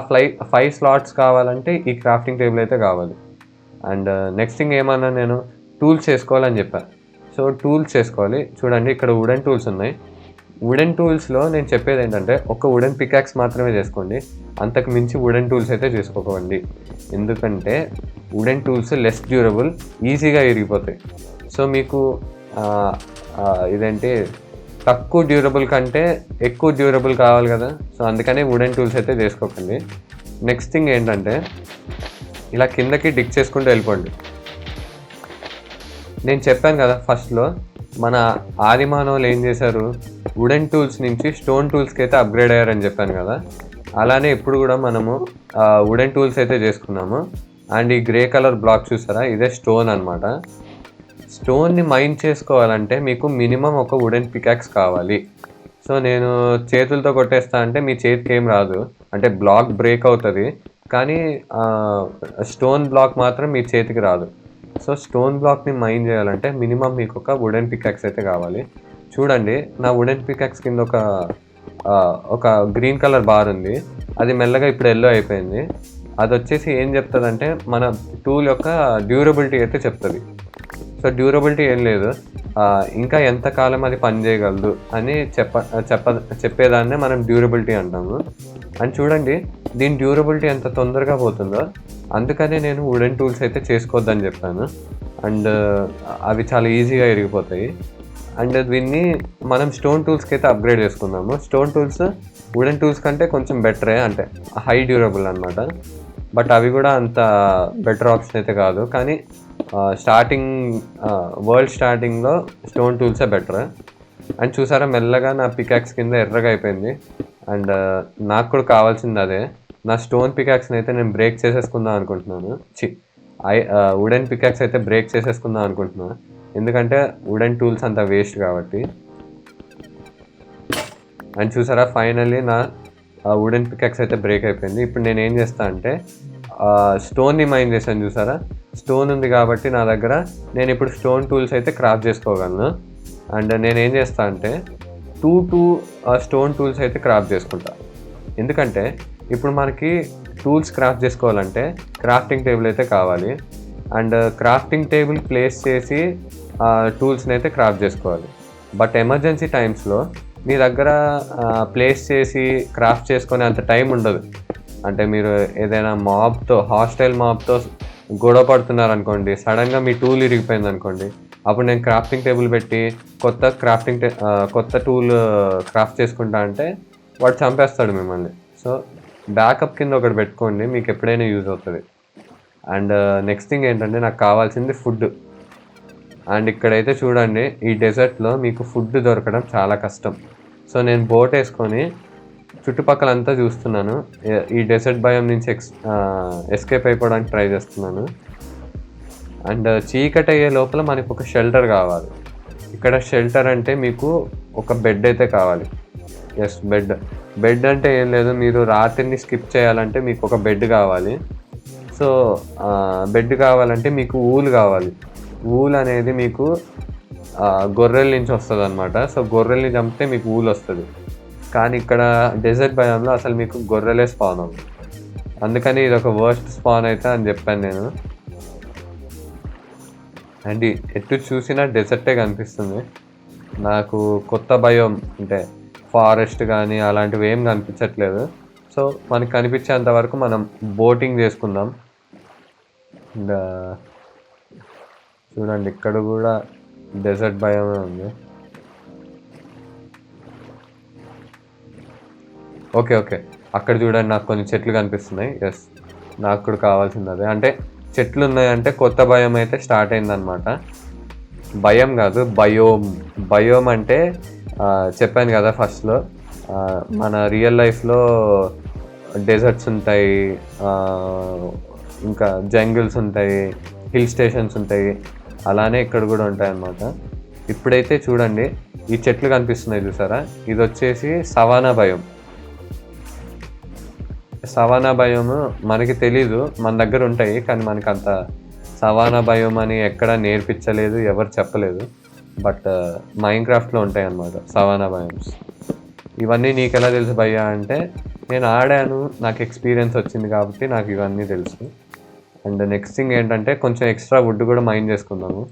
5 స్లాట్స్ కావాలంటే ఈ క్రాఫ్టింగ్ టేబుల్ అయితే కావాలి. అండ్ నెక్స్ట్ థింగ్ ఏమన్నా నేను టూల్స్ చేసుకోవాలని చెప్పాను. సో టూల్స్ చేసుకోవాలి. చూడండి ఇక్కడ వుడెన్ టూల్స్ ఉన్నాయి. వుడెన్ టూల్స్లో నేను చెప్పేది ఏంటంటే ఒక వుడెన్ పికాక్స్ మాత్రమే చేసుకోండి, అంతకు మించి వుడెన్ టూల్స్ అయితే చేసుకోకండి. ఎందుకంటే వుడెన్ టూల్స్ లెస్ డ్యూరబుల్, ఈజీగా ఇరిగిపోతాయి. సో మీకు ఇదేంటి తక్కువ డ్యూరబుల్ కంటే ఎక్కువ డ్యూరబుల్ కావాలి కదా, సో అందుకని వుడెన్ టూల్స్ అయితే చేసుకోకండి. నెక్స్ట్ థింగ్ ఏంటంటే ఇలా కిందకి డిక్ చేసుకుంటూ వెళ్ళిపోండి. నేను చెప్పాను కదా ఫస్ట్లో, మన ఆది మానవులు ఏం చేశారు, వుడెన్ టూల్స్ నుంచి స్టోన్ టూల్స్కి అయితే అప్గ్రేడ్ అయ్యారని చెప్పాను కదా. అలానే ఇప్పుడు కూడా మనము వుడెన్ టూల్స్ అయితే చేసుకున్నాము. అండ్ ఈ గ్రే కలర్ బ్లాక్ చూసారా, ఇదే స్టోన్ అనమాట. స్టోన్ని మైన్ చేసుకోవాలంటే మీకు మినిమం ఒక వుడెన్ పికాక్స్ కావాలి. సో నేను చేతులతో కొట్టేస్తా అంటే మీ చేతికి ఏం రాదు, అంటే బ్లాక్ బ్రేక్ అవుతుంది, కానీ స్టోన్ బ్లాక్ మాత్రం మీ చేతికి రాదు. సో స్టోన్ బ్లాక్ని మైన్ చేయాలంటే మినిమం మీకు ఒక వుడెన్ పికాక్స్ అయితే కావాలి. చూడండి నా వుడెన్ పికాక్స్ కింద ఒక గ్రీన్ కలర్ బార్ ఉంది, అది మెల్లగా ఇప్పుడు ఎల్లో అయిపోయింది. అది వచ్చేసి ఏం చెప్తుందంటే మన టూల్ యొక్క డ్యూరబిలిటీ అయితే చెప్తుంది. సో డ్యూరబిలిటీ ఏం లేదు, ఇంకా ఎంతకాలం అది పనిచేయగలదు అని చెప్పేదాన్నే మనం డ్యూరబిలిటీ అంటాము. అండ్ చూడండి దీని డ్యూరబిలిటీ ఎంత తొందరగా పోతుందో, అందుకనే నేను వుడెన్ టూల్స్ అయితే చేసుకోవద్దని చెప్పాను. అండ్ అవి చాలా ఈజీగా ఇరిగిపోతాయి. అండ్ దీన్ని మనం స్టోన్ టూల్స్కి అయితే అప్గ్రేడ్ చేసుకున్నాము. స్టోన్ టూల్స్ వుడెన్ టూల్స్ కంటే కొంచెం బెటరే, అంటే హై డ్యూరబుల్ అనమాట. బట్ అవి కూడా అంత బెటర్ ఆప్షన్ అయితే కాదు, కానీ వరల్డ్ స్టార్టింగ్లో స్టోన్ టూల్సే బెటర్. అండ్ చూసారా మెల్లగా నా పికాక్స్ కింద ఎర్రగా అయిపోయింది. అండ్ నాకు కూడా కావాల్సింది అదే. నా స్టోన్ పికాక్స్ని అయితే నేను బ్రేక్ చేసేసుకుందాం అనుకుంటున్నాను. వుడెన్ పికాక్స్ అయితే బ్రేక్ చేసేసుకుందాం అనుకుంటున్నాను, ఎందుకంటే వుడెన్ టూల్స్ అంత వేస్ట్ కాబట్టి. అండ్ చూసారా ఫైనల్లీ నా వుడెన్ పికాక్స్ అయితే బ్రేక్ అయిపోయింది. ఇప్పుడు నేను ఏం చేస్తా అంటే స్టోన్ని మైన్ చేశాను. చూసారా స్టోన్ ఉంది కాబట్టి నా దగ్గర నేను ఇప్పుడు స్టోన్ టూల్స్ అయితే క్రాఫ్ట్ చేసుకోగలను. అండ్ నేను ఏం చేస్తా అంటే 2 స్టోన్ టూల్స్ అయితే క్రాఫ్ట్ చేసుకుంటా. ఎందుకంటే ఇప్పుడు మనకి టూల్స్ క్రాఫ్ట్ చేసుకోవాలంటే క్రాఫ్టింగ్ టేబుల్ అయితే కావాలి. అండ్ క్రాఫ్టింగ్ టేబుల్ ప్లేస్ చేసి టూల్స్ని అయితే క్రాఫ్ట్ చేసుకోవాలి. బట్ ఎమర్జెన్సీ టైమ్స్లో మీ దగ్గర ప్లేస్ చేసి క్రాఫ్ట్ చేసుకునే అంత టైం ఉండదు. అంటే మీరు ఏదైనా హాస్టైల్ మాబ్తో గొడవ పడుతున్నారు అనుకోండి, సడన్గా మీ టూల్ ఇరిగిపోయింది అనుకోండి, అప్పుడు నేను క్రాఫ్టింగ్ టేబుల్ పెట్టి కొత్త టూల్ క్రాఫ్ట్ చేసుకుంటా అంటే వాడు చంపేస్తాడు మిమ్మల్ని. సో బ్యాకప్ కింద ఒకటి పెట్టుకోండి, మీకు ఎప్పుడైనా యూజ్ అవుతుంది. అండ్ నెక్స్ట్ థింగ్ ఏంటంటే నాకు కావాల్సింది ఫుడ్. అండ్ ఇక్కడైతే చూడండి ఈ డెజర్ట్లో మీకు ఫుడ్ దొరకడం చాలా కష్టం. సో నేను బోట్ వేసుకొని చుట్టుపక్కలంతా చూస్తున్నాను, ఈ డెజర్ట్ భయం నుంచి ఎస్కేప్ అయిపోవడానికి ట్రై చేస్తున్నాను. అండ్ చీకటి అయ్యే లోపల మనకు ఒక షెల్టర్ కావాలి. ఇక్కడ షెల్టర్ అంటే మీకు ఒక బెడ్ అయితే కావాలి. ఎస్, బెడ్ అంటే ఏం లేదు, మీరు రాత్రిని స్కిప్ చేయాలంటే మీకు ఒక బెడ్ కావాలి. సో బెడ్ కావాలంటే మీకు ఊలు కావాలి. ఊల్ అనేది మీకు గొర్రెల నుంచి వస్తుంది అనమాట. సో గొర్రెల్ని చంపితే మీకు ఊలు వస్తుంది, కానీ ఇక్కడ డెజర్ట్ భయంలో అసలు మీకు గొర్రెలే స్పాన్ అవుతుంది. అందుకని ఇది ఒక వర్స్ట్ స్పాన్ అయితే అని చెప్పాను నేను. అండ్ ఎటు చూసినా డెజర్టే కనిపిస్తుంది నాకు. కొత్త భయం అంటే ఫారెస్ట్ కానీ అలాంటివి ఏం కనిపించట్లేదు. సో మనకి కనిపించేంత వరకు మనం బోటింగ్ చేసుకుందాం. అండ్ చూడండి ఇక్కడ కూడా డెజర్ట్ భయమే ఉంది. ఓకే అక్కడ చూడండి నాకు కొన్ని చెట్లు కనిపిస్తున్నాయి. ఎస్, నాకు కూడా కావాల్సింది అదే. అంటే చెట్లు ఉన్నాయంటే కొత్త భయం అయితే స్టార్ట్ అయిందనమాట. భయం కాదు, బయోమ్ అంటే చెప్పాను కదా ఫస్ట్లో, మన రియల్ లైఫ్లో డెజర్ట్స్ ఉంటాయి, ఇంకా జంగిల్స్ ఉంటాయి, హిల్ స్టేషన్స్ ఉంటాయి. అలానే ఇక్కడ కూడా ఉంటాయన్నమాట. ఇప్పుడైతే చూడండి ఈ చెట్లు కనిపిస్తున్నాయి చూసారా, ఇది వచ్చేసి సవానా బయోమ్. సవానా బయోమ్ మనకి తెలీదు, మన దగ్గర ఉంటాయి కానీ మనకు అంత సవానా బయోమ్ అని ఎక్కడ నేర్పించలేదు, ఎవరు చెప్పలేదు. బట్ మైన్క్రాఫ్ట్లో ఉంటాయి అన్నమాట సవానా బయోమ్స్. ఇవన్నీ నీకు ఎలా తెలుసు భయ్యా అంటే, నేను ఆడాను, నాకు ఎక్స్పీరియన్స్ వచ్చింది కాబట్టి నాకు ఇవన్నీ తెలుసు. అండ్ నెక్స్ట్ థింగ్ ఏంటంటే కొంచెం ఎక్స్ట్రా వుడ్ కూడా మైన్ చేసుకుందాము.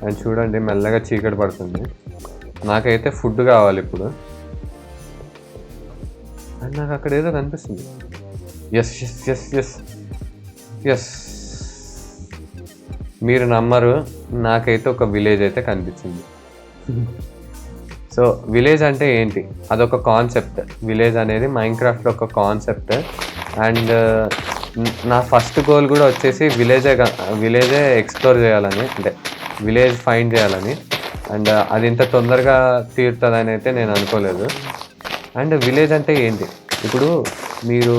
అండ్ చూడండి మెల్లగా చీకటి పడుతుంది. నాకైతే ఫుడ్ కావాలి ఇప్పుడు. అండ్ నాకు అక్కడ ఏదో కనిపిస్తుంది. Yes yes yes yes yes మీరు నమ్మరు, నాకైతే ఒక విలేజ్ అయితే కనిపించింది. సో విలేజ్ అంటే ఏంటి, అదొక కాన్సెప్ట్. విలేజ్ అనేది మైన్క్రాఫ్ట్లో ఒక కాన్సెప్ట్. అండ్ నా ఫస్ట్ గోల్ కూడా వచ్చేసి విలేజే ఎక్స్ప్లోర్ చేయాలని, అంటే విలేజ్ ఫైండ్ చేయాలని. అండ్ అది ఇంత తొందరగా తీరుతుందని అయితే నేను అనుకోలేదు. అండ్ విలేజ్ అంటే ఏంటి, ఇప్పుడు మీరు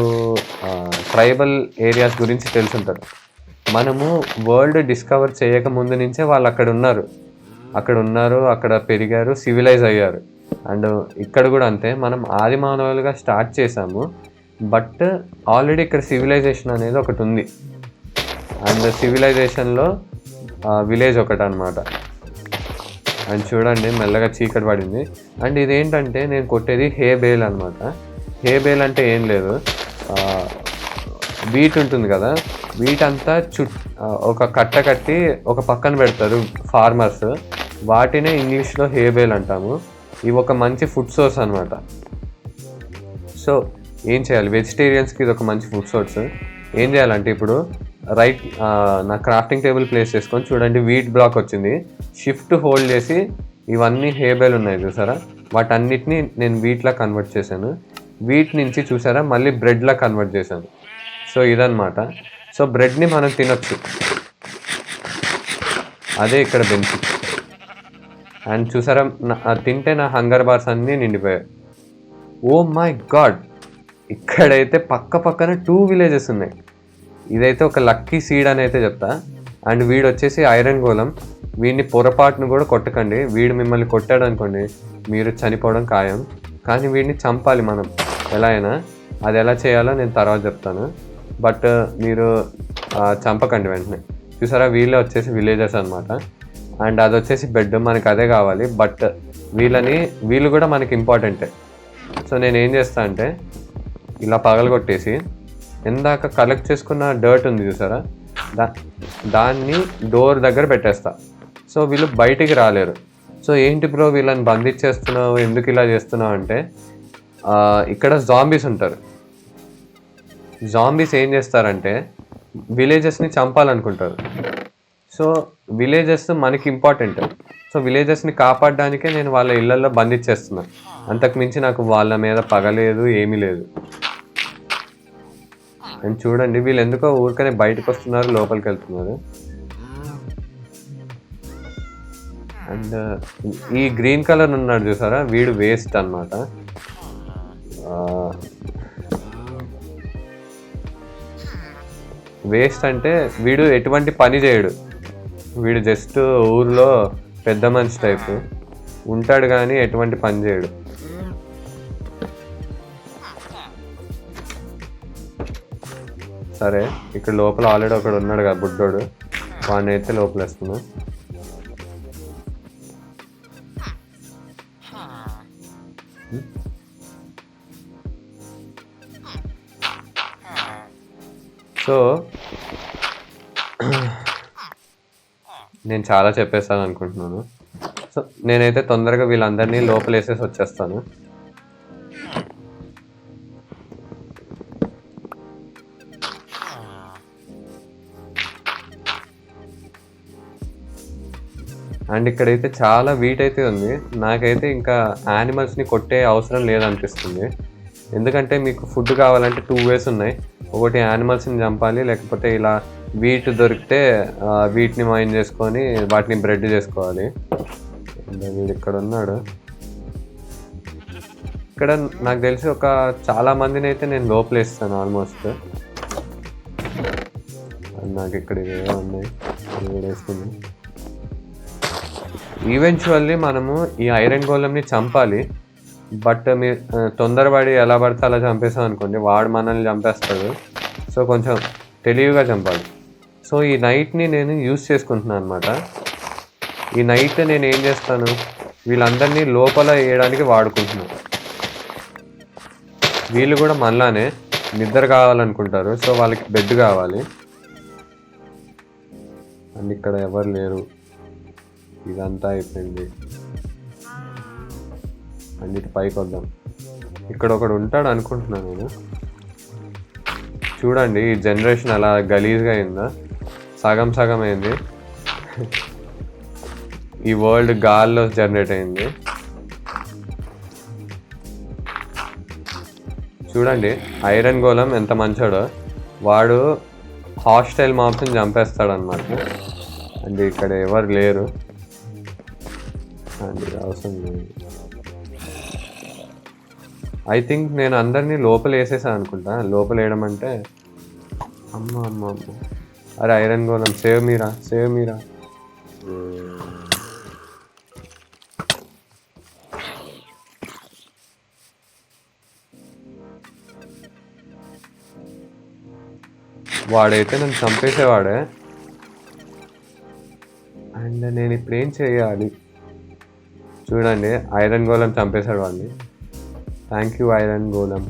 ట్రైబల్ ఏరియాస్ గురించి తెలుసుంటారు. మనము వరల్డ్ డిస్కవర్ చేయక ముందు నుంచే వాళ్ళు అక్కడ పెరిగారు, సివిలైజ్ అయ్యారు. అండ్ ఇక్కడ కూడా అంతే, మనం ఆది మానవులుగా స్టార్ట్ చేసాము, బట్ ఆల్రెడీ ఇక్కడ సివిలైజేషన్ అనేది ఒకటి ఉంది. అండ్ సివిలైజేషన్లో విలేజ్ ఒకటి అనమాట. అండ్ చూడండి మెల్లగా చీకటి పడింది. అండ్ ఇదేంటంటే నేను కొట్టేది హే బేల్ అనమాట. హే బేల్ అంటే ఏం లేదు, వీట్ ఉంటుంది కదా, వీట్ అంతా ఒక కట్ట కట్టి ఒక పక్కన పెడతారు ఫార్మర్స్. వాటినే ఇంగ్లీష్లో హే బేల్ అంటాము. ఇవి ఒక మంచి ఫుడ్ సోర్స్ అనమాట. సో ఏం చేయాలి, వెజిటేరియన్స్కి ఇది ఒక మంచి ఫుడ్ సోర్స్. ఏం చేయాలంటే ఇప్పుడు నా క్రాఫ్టింగ్ టేబుల్ ప్లేస్ చేసుకొని చూడండి, వీట్ బ్లాక్ వచ్చింది. షిఫ్ట్ హోల్డ్ చేసి ఇవన్నీ హేబేల్ ఉన్నాయి చూసారా, వాటన్నిటిని నేను వీట్లా కన్వర్ట్ చేశాను. వీట్ నుంచి చూసారా మళ్ళీ బ్రెడ్లా కన్వర్ట్ చేశాను. సో ఇదన్నమాట. సో బ్రెడ్ని మనం తినొచ్చు, అదే ఇక్కడ బెనిఫిట్. అండ్ చూసారా తింటే నా హంగర్ బార్స్ అన్నీ నిండిపోయాయి. ఓ మై గాడ్, ఇక్కడైతే పక్కన 2 విలేజెస్ ఉన్నాయి. ఇదైతే ఒక లక్కీ సీడ్ అని అయితే చెప్తా. అండ్ వీడు వచ్చేసి ఐరన్ గోళం. వీడిని పొరపాటును కూడా కొట్టకండి, వీడు మిమ్మల్ని కొట్టాడు అనుకోండి మీరు చనిపోవడం ఖాయం. కానీ వీడిని చంపాలి మనం ఎలా అయినా. అది ఎలా చేయాలో నేను తర్వాత చెప్తాను, బట్ మీరు చంపకండి వెంటనే. చూసారా వీళ్ళే వచ్చేసి విలేజర్స్ అనమాట. అండ్ అది వచ్చేసి బెడ్, మనకి అదే కావాలి. బట్ వీళ్ళు కూడా మనకి ఇంపార్టెంటే. సో నేను ఏం చేస్తా అంటే ఇలా పగలగొట్టేసి ఇందాక కలెక్ట్ చేసుకున్న డర్ట్ ఉంది చూసారా, దాన్ని డోర్ దగ్గర పెట్టేస్తా. సో వీళ్ళు బయటికి రాలేరు. సో ఏంటి బ్రో వీళ్ళని బంధించేస్తున్నావు, ఎందుకు ఇలా చేస్తున్నావు అంటే, ఇక్కడ జాంబీస్ ఉంటారు. జాంబీస్ ఏం చేస్తారంటే విలేజెస్ని చంపాలనుకుంటారు. సో విలేజెస్ మనకి ఇంపార్టెంట్. సో విలేజెస్ని కాపాడడానికే నేను వాళ్ళ ఇళ్లలో బంధించేస్తున్నాను. అంతకుమించి నాకు వాళ్ళ మీద పగలేదు, ఏమీ లేదు. అండ్ చూడండి వీళ్ళు ఎందుకో ఊరికనే బయటకు వస్తున్నారు, లోపలికి వెళ్తున్నారు. అండ్ ఈ గ్రీన్ కలర్ ఉన్నాడు చూసారా, వీడు వేస్ట్ అన్నమాట. వేస్ట్ అంటే వీడు ఎటువంటి పని చేయడు, వీడు జస్ట్ ఊర్లో పెద్ద మనిషి టైపు ఉంటాడు కానీ ఎటువంటి పని చేయడు. సరే ఇక్కడ లోపల ఆల్రెడీ ఒకడు ఉన్నాడు కదా బుడ్డోడు, వాడిని అయితే లోపల వేస్తున్నా. సో నేను చాలా చెప్పేస్తాను అనుకుంటున్నాను. సో నేనైతే తొందరగా వీళ్ళందరినీ లోపల వేసేసి వచ్చేస్తాను. అండ్ ఇక్కడైతే చాలా వీట్ అయితే ఉంది. నాకైతే ఇంకా యానిమల్స్ని కొట్టే అవసరం లేదనిపిస్తుంది. ఎందుకంటే మీకు ఫుడ్ కావాలంటే 2 వేస్ ఉన్నాయి. ఒకటి యానిమల్స్ని చంపాలి, లేకపోతే ఇలా వీట్ దొరికితే వీటిని మైన్ చేసుకొని వాటిని బ్రెడ్ చేసుకోవాలి. వీడు ఇక్కడ ఉన్నాడు. ఇక్కడ నాకు తెలిసి ఒక చాలా మందిని అయితే నేను లోపలేస్తాను ఆల్మోస్ట్. నాకు ఇక్కడ ఏవో ఉన్నాయి వేసుకుని. ఈవెన్చువల్లీ మనము ఈ ఐరన్ గోళంని చంపాలి. బట్ మీరు తొందరపడి ఎలా పడితే అలా చంపేసాం అనుకోండి, వాడు మనల్ని చంపేస్తాడు. సో కొంచెం తెలివిగా చంపాలి. సో ఈ నైట్ని నేను యూజ్ చేసుకుంటున్నాను అనమాట. ఈ నైట్ నేను ఏం చేస్తాను, వీళ్ళందరినీ లోపల వేయడానికి వాడుకుంటున్నాను. వీళ్ళు కూడా మనలానే నిద్ర కావాలనుకుంటారు. సో వాళ్ళకి బెడ్ కావాలి. అండ్ ఇక్కడ ఎవరు లేరు, ఇదంతా అయిపోయింది. అండ్ ఇటు పైకి వద్దాం. ఇక్కడ ఒకడు ఉంటాడు అనుకుంటున్నాను నేను. చూడండి ఈ జనరేషన్ అలా గలీజ్గా అయిందా, సగం సగం అయింది. ఈ వరల్డ్ గాల్లో జనరేట్ అయింది. చూడండి ఐరన్ గోళం ఎంత మంచోడో, వాడు హాస్టైల్ మాబ్స్ని చంపేస్తాడు అనమాట. అండ్ ఇక్కడ ఎవరు లేరు. అండ్ అవసరం లేదు. ఐ థింక్ నేను అందరినీ లోపల వేసేసాను అనుకుంటా. లోపల వేయడం అంటే అమ్మ అమ్మ అమ్మ. అరే ఐరన్ గోళం సేవ్ మీరా, సేవ్ మీరా. వాడైతే నన్ను చంపేసేవాడే. అండ్ నేను ఇప్పుడు ఏం చేయాలి, చూడండి ఐరన్ గోళం చంపేశాడు వాడిని. థ్యాంక్ యూ ఐరన్ గోళం.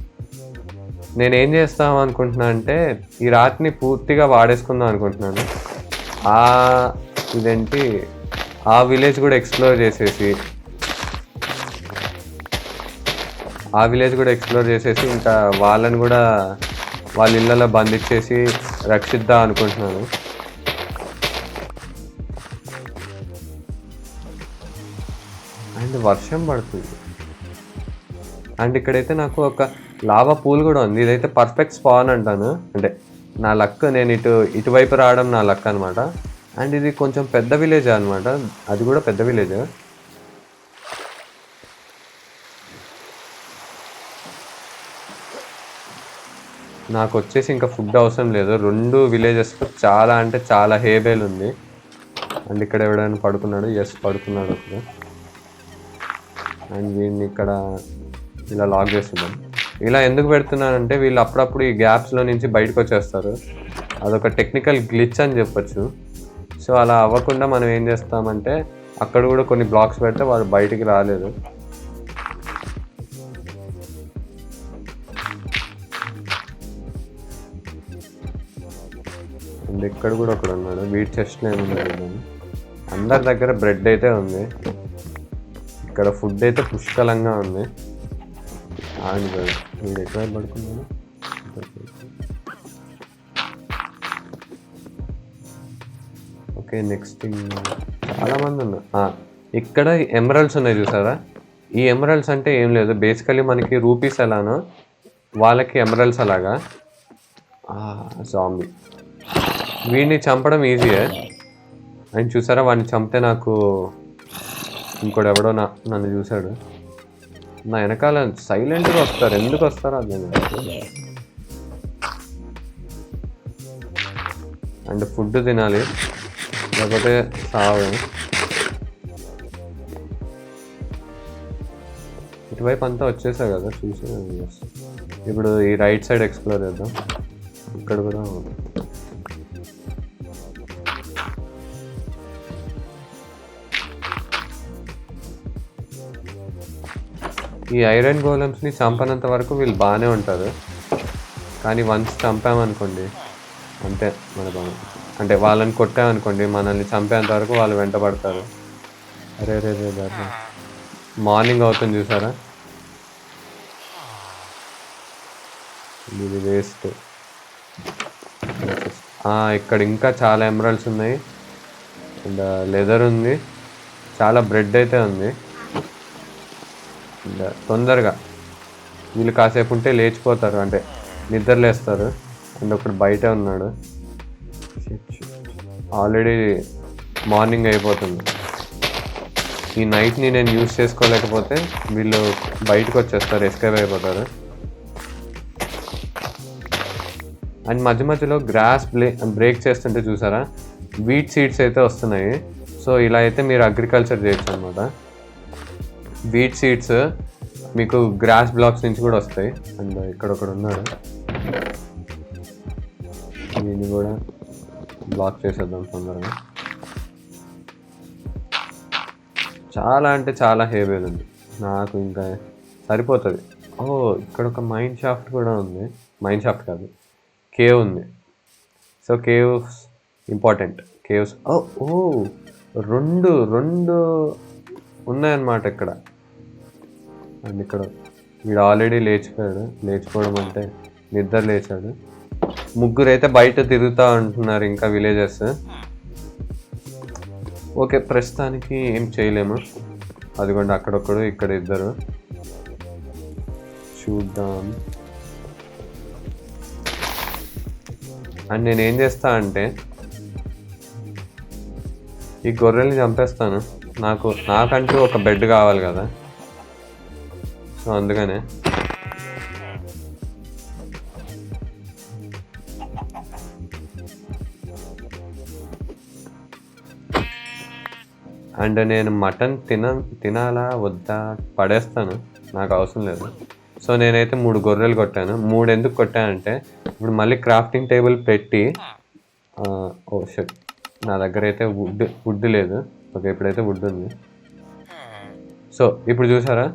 నేనేం చేస్తాం అనుకుంటున్నా అంటే ఈ రాత్రిని పూర్తిగా వాడేసుకుందాం అనుకుంటున్నాను. ఇదేంటి ఆ విలేజ్ కూడా ఎక్స్ప్లోర్ చేసేసి ఇంకా వాళ్ళని కూడా వాళ్ళ ఇళ్ళలో బంధించేసి రక్షిద్దాం అనుకుంటున్నాను. అండ్ వర్షం పడుతుంది. అండ్ ఇక్కడైతే నాకు ఒక లావా పూల్ కూడా ఉంది. ఇదైతే పర్ఫెక్ట్ స్పాన్ అంటాను. అంటే నా లక్, నేను ఇటువైపు రావడం నా లక్ అనమాట. అండ్ ఇది కొంచెం పెద్ద విలేజ్ అనమాట, అది కూడా పెద్ద విలేజ్. నాకు వచ్చేసి ఇంకా ఫుడ్ అవసరం లేదు. 2 విలేజెస్లో చాలా అంటే చాలా హేబేల్ ఉంది. అండ్ ఇక్కడ ఎవడైనా పడుకున్నాడు, ఎస్ పడుకున్నాడు అక్కడ. అండ్ వీడిని ఇక్కడ ఇలా లాక్ చేస్తున్నాం. ఇలా ఎందుకు పెడుతున్నానంటే వీళ్ళు అప్పుడప్పుడు ఈ గ్యాప్స్లో నుంచి బయటకు వచ్చేస్తారు. అదొక టెక్నికల్ గ్లిచ్ అని చెప్పొచ్చు. సో అలా అవ్వకుండా మనం ఏం చేస్తామంటే అక్కడ కూడా కొన్ని బ్లాక్స్ పెడితే వాడు బయటికి రాలేదు. అండ్ ఇక్కడ కూడా ఒకడు ఉన్నాడు. వీటి చెస్ట్లో ఏమున్నాడు, అందరి దగ్గర బ్రెడ్ అయితే ఉంది. ఇక్కడ ఫుడ్ అయితే పుష్కలంగా ఉంది. అండ్ వీడు ఎక్కడ పడుకున్నాడు. ఓకే నెక్స్ట్ చాలామంది ఉన్నారు. ఇక్కడ ఎమరల్డ్స్ ఉన్నాయి చూసారా. ఈ ఎమరల్డ్స్ అంటే ఏం లేదు, బేసికలీ మనకి రూపీస్ ఎలానో వాళ్ళకి ఎమరల్డ్స్ అలాగా. జాంబీ, వీడిని చంపడం ఈజీయే. అండ్ చూసారా వాడిని చంపితే నాకు ఇంకోటి ఎవడో నన్ను చూశాడు. నా వెనకాల సైలెంట్గా వస్తారు, ఎందుకు వస్తారో అది. అండ్ ఫుడ్ తినాలి లేకపోతే సాగు. ఇటువైపు అంతా వచ్చేసా కదా చూసి. ఇప్పుడు ఈ రైట్ సైడ్ ఎక్స్ప్లోర్ చేద్దాం. ఇక్కడ కూడా ఈ ఐరన్ గోలమ్స్ని చంపనంత వరకు వీళ్ళు బాగానే ఉంటారు. కానీ వన్స్ చంపామనుకోండి అంతే మన బాగా. అంటే వాళ్ళని కొట్టామనుకోండి మనల్ని చంపేంత వరకు వాళ్ళు వెంటబడతారు. అరే రే రే దాన్ని మార్నింగ్ అవుతుంది చూసారా. ఇది వేస్ట్. ఇక్కడ ఇంకా చాలా ఎమరల్డ్స్ ఉన్నాయి. అండ్ లెదర్ ఉంది, చాలా బ్రెడ్ అయితే ఉంది. తొందరగా వీళ్ళు కాసేపు ఉంటే లేచిపోతారు, అంటే నిద్రలేస్తారు. అండ్ ఒకడు బయట ఉన్నాడు. ఆల్రెడీ మార్నింగ్ అయిపోతుంది. ఈ నైట్ని నేను యూజ్ చేసుకోలేకపోతే వీళ్ళు బయటకు వచ్చేస్తారు, ఎస్కేప్ అయిపోతారు. అండ్ మధ్య మధ్యలో గ్రాస్ బ్రేక్ చేస్తుంటే చూసారా, వీట్ సీడ్స్ అయితే వస్తున్నాయి. సో ఇలా అయితే మీరు అగ్రికల్చర్ చేయొచ్చు అనమాట. వీట్ సీడ్స్ మీకు గ్రాస్ బ్లాక్స్ నుంచి కూడా వస్తాయి. అండ్ ఇక్కడ ఒకడు ఉన్నాడు, దీన్ని కూడా బ్లాక్ చేసేద్దాం తొందరగా. చాలా అంటే చాలా హేబేల్ ఉంది, నాకు ఇంకా సరిపోతుంది. ఓ ఇక్కడ ఒక మైన్ షాఫ్ట్ కూడా ఉంది. మైన్ షాఫ్ట్ కాదు, కేవ్ ఉంది. So caves important. కేవ్స్ ఓ రెండు ఉన్నాయన్నమాట ఇక్కడ. అండ్ ఇక్కడ వీడు ఆల్రెడీ లేచిపోవడం అంటే నిద్ర లేచాడు. ముగ్గురు అయితే బయట తిరుగుతూ ఉంటున్నారు ఇంకా విలేజెస్. ఓకే, ప్రస్తుతానికి ఏం చేయలేము. అదిగోండి అక్కడొక్కడు, ఇక్కడ ఇద్దరు. చూద్దాం. అండ్ నేను ఏం చేస్తా అంటే ఈ గొర్రెల్ని చంపేస్తాను. నాకంటూ ఒక బెడ్ కావాలి కదా, సో అందుకనే. అండ్ నేను మటన్ తినాలా వద్దా పడేస్తాను, నాకు అవసరం లేదు. సో నేనైతే 3 గొర్రెలు కొట్టాను. 3 ఎందుకు కొట్టానంటే ఇప్పుడు మళ్ళీ క్రాఫ్టింగ్ టేబుల్ పెట్టి ఓ షట్, నా దగ్గర అయితే వుడ్ లేదు. ఓకే, ఇప్పుడైతే వుడ్ ఉంది. సో ఇప్పుడు చూసారా,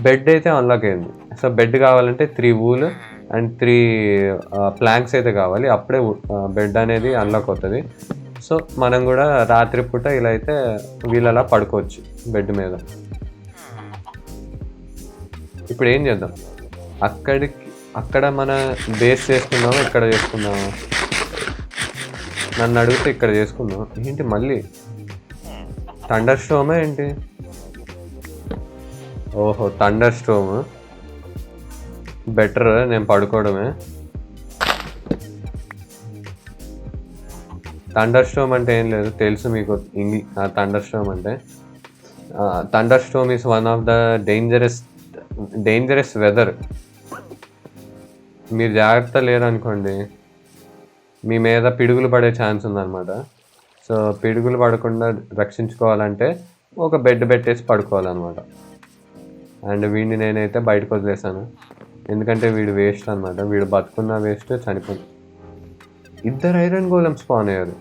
బెడ్ అయితే అన్లాక్ అయింది. సో బెడ్ కావాలంటే 3 వూల్ అండ్ 3 ప్లాంక్స్ అయితే కావాలి, అప్పుడే బెడ్ అనేది అన్లాక్ అవుతుంది. సో మనం కూడా రాత్రిపూట ఇలా అయితే వీళ్ళలా పడుకోవచ్చు బెడ్ మీద. ఇప్పుడు ఏం చేద్దాం, అక్కడ మన బేస్ చేసుకుందామా ఇక్కడ చేసుకుందామా? నన్ను అడిగితే ఇక్కడ చేసుకుందాం. ఏంటి మళ్ళీ థండర్ స్టోమా ఏంటి? ఓహో, థండర్ స్టోమ్ బెటర్, నేను పడుకోవడమే. థండర్ స్టోమ్ అంటే ఏం లేదు, తెలుసు మీకు థండర్ స్టోమ్ అంటే. Thunder storm is one of the dangerous weather. మీరు జాగ్రత్త లేరనుకోండి, మీ మీద పిడుగులు పడే ఛాన్స్ ఉందన్నమాట. సో పిడుగులు పడకుండా రక్షించుకోవాలంటే ఒక బెడ్ పెట్టేసి పడుకోవాలన్నమాట. అండ్ వీడిని నేనైతే బయటకు వదిలేసాను, ఎందుకంటే వీడు వేస్ట్ అనమాట. వీడు బతుకున్న వేస్ట్, చనిపోయింది. 2 ఐరన్ గోలెమ్ స్పాన్ అయ్యారు.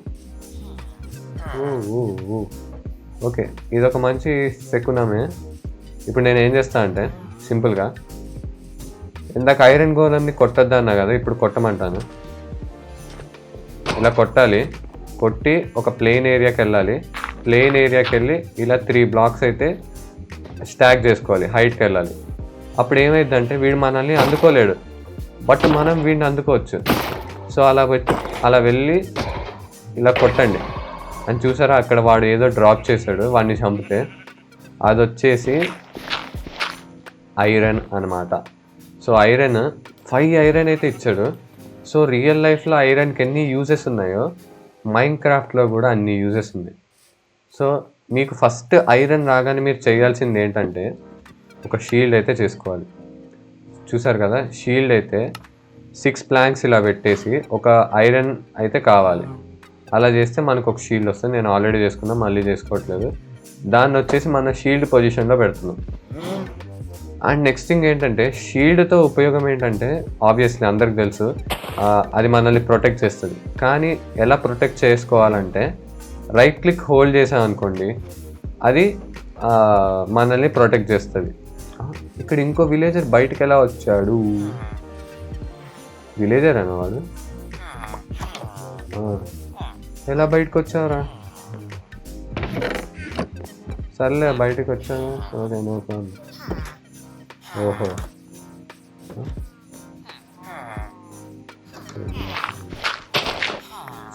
ఓకే, ఇదొక మంచి శకునమే. ఇప్పుడు నేను ఏం చేస్తా అంటే సింపుల్గా, ఇందాక ఐరన్ గోలెమ్ని కొట్టద్దా అన్నా కదా, ఇప్పుడు కొట్టమంటాను. ఇలా కొట్టి ఒక ప్లెయిన్ ఏరియాకి వెళ్ళాలి. ప్లెయిన్ ఏరియాకి వెళ్ళి ఇలా 3 బ్లాక్స్ అయితే స్టాక్ చేసుకోవాలి, హైట్కి వెళ్ళాలి. అప్పుడు ఏమైందంటే వీడు మనల్ని అందుకోలేడు, బట్ మనం వీడిని అందుకోవచ్చు. సో అలా వెళ్ళి ఇలా కొట్టండి. అని చూసారా, అక్కడ వాడు ఏదో డ్రాప్ చేశాడు, వాడిని చంపితే అది వచ్చేసి ఐరన్ అనమాట. సో 5 ఐరన్ అయితే ఇచ్చాడు. సో రియల్ లైఫ్లో ఐరన్కి ఎన్ని యూజెస్ ఉన్నాయో మైన్ క్రాఫ్ట్లో కూడా అన్ని యూజెస్ ఉన్నాయి. సో మీకు ఫస్ట్ ఐరన్ రాగానే మీరు చేయాల్సింది ఏంటంటే ఒక షీల్డ్ అయితే చేసుకోవాలి. చూసారు కదా, షీల్డ్ అయితే 6 ప్లాంక్స్ ఇలా పెట్టేసి ఒక ఐరన్ అయితే కావాలి. అలా చేస్తే మనకు ఒక షీల్డ్ వస్తుంది. నేను ఆల్రెడీ చేసుకున్నా, మళ్ళీ చేసుకోవట్లేదు. దాన్ని వచ్చేసి మన షీల్డ్ పొజిషన్లో పెడుతున్నాం. అండ్ నెక్స్ట్ థింగ్ ఏంటంటే, షీల్డ్తో ఉపయోగం ఏంటంటే ఆబ్వియస్లీ అందరికి తెలుసు, అది మనల్ని ప్రొటెక్ట్ చేస్తుంది. కానీ ఎలా ప్రొటెక్ట్ చేసుకోవాలంటే రైట్ క్లిక్ హోల్డ్ చేసామనుకోండి, అది మనల్ని ప్రొటెక్ట్ చేస్తుంది. ఇక్కడ ఇంకో విలేజర్ బయటకు ఎలా వచ్చాడు? విలేజర్ అన్నవాడు ఎలా బయటకు వచ్చారా? సర్లే బయటకు వచ్చాను. Okay, no problem. ఓహో,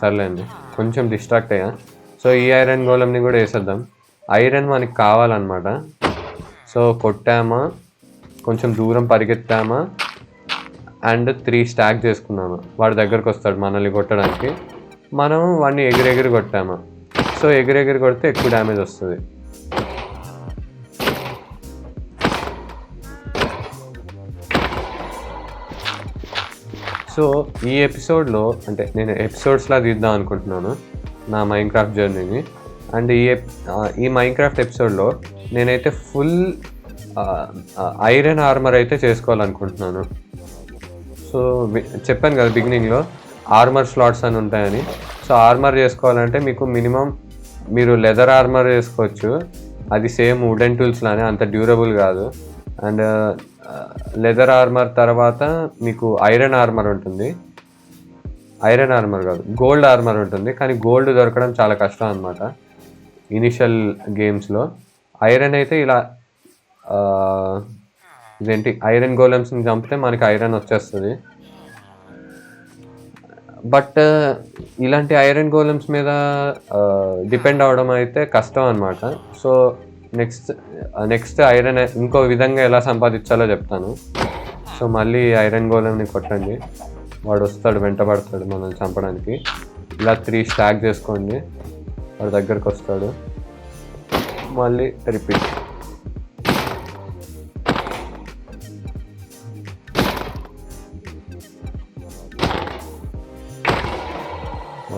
సర్లే అండి, కొంచెం డిస్ట్రాక్ట్ అయ్యా. సో ఈ ఐరన్ గోళంని కూడా వేసేద్దాం. ఐరన్ మనకి కావాలన్నమాట. సో కొట్టామా, కొంచెం దూరం పరిగెత్తామా అండ్ 3 స్టాక్ చేసుకున్నాము. వాడి దగ్గరకు వస్తాడు మనల్ని కొట్టడానికి. మనం వాడిని ఎగిరెగిరి కొట్టాము. సో ఎగిరెగిరి కొడితే ఎక్కువ డ్యామేజ్ వస్తుంది. సో ఈ ఎపిసోడ్లో అంటే నేను ఎపిసోడ్స్లా తీద్దాం అనుకుంటున్నాను నా మైన్క్రాఫ్ట్ జర్నీని. అండ్ ఈ మైన్క్రాఫ్ట్ ఎపిసోడ్లో నేనైతే ఫుల్ ఐరన్ ఆర్మర్ అయితే చేసుకోవాలనుకుంటున్నాను. సో చెప్పాను కదా బిగినింగ్లో ఆర్మర్ స్లాట్స్ అని ఉంటాయని. సో ఆర్మర్ చేసుకోవాలంటే మీకు మినిమం మీరు లెదర్ ఆర్మర్ చేసుకోవచ్చు. అది సేమ్ వుడెన్ టూల్స్ లానే, అంత డ్యూరబుల్ కాదు. అండ్ లెదర్ ఆర్మర్ తర్వాత మీకు ఐరన్ ఆర్మర్ ఉంటుంది. ఐరన్ ఆర్మర్ కాదు, గోల్డ్ ఆర్మర్ ఉంటుంది. కానీ గోల్డ్ దొరకడం చాలా కష్టం అనమాట ఇనిషియల్ గేమ్స్లో. ఐరన్ అయితే ఇలా ఇదేంటి ఐరన్ గోలమ్స్ని చంపితే మనకి ఐరన్ వచ్చేస్తుంది. బట్ ఇలాంటి ఐరన్ గోలమ్స్ మీద డిపెండ్ అవ్వడం అయితే కష్టం అనమాట. సో నెక్స్ట్ ఐరన్ ఇంకో విధంగా ఎలా సంపాదించాలో చెప్తాను. సో మళ్ళీ ఐరన్ గోలమ్ని కొట్టండి, వాడు వస్తాడు, వెంటబడతాడు మనల్ని చంపడానికి. ఇలా 3 స్టాక్ చేసుకోండి, వాడి దగ్గరకు వస్తాడు, మళ్ళీ రిపీట్.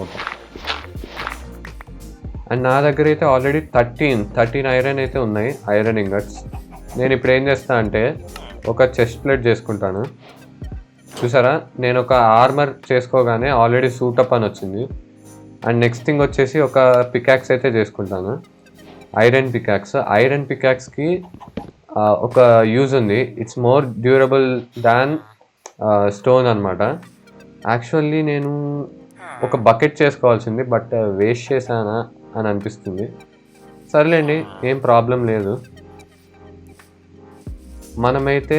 ఓకే, అండ్ నా దగ్గర అయితే ఆల్రెడీ 13 ఐరన్ అయితే ఉన్నాయి, ఐరన్ ఇంగట్స్. నేను ఇప్పుడు ఏం చేస్తా అంటే ఒక చెస్ట్ ప్లేట్ చేసుకుంటాను. చూసారా, నేను ఒక ఆర్మర్ చేసుకోగానే ఆల్రెడీ సూటప్ అని వచ్చింది. అండ్ నెక్స్ట్ థింగ్ వచ్చేసి ఒక పికాక్స్ అయితే చేసుకుంటాను, ఐరన్ పికాక్స్. ఐరన్ పికాక్స్కి ఒక యూజ్ ఉంది, it's more durable than stone అనమాట. యాక్చువల్లీ నేను ఒక బకెట్ చేసుకోవాల్సింది, బట్ వేస్ట్ చేశానా అని అనిపిస్తుంది. సర్లేండి, ఏం ప్రాబ్లం లేదు. మనమైతే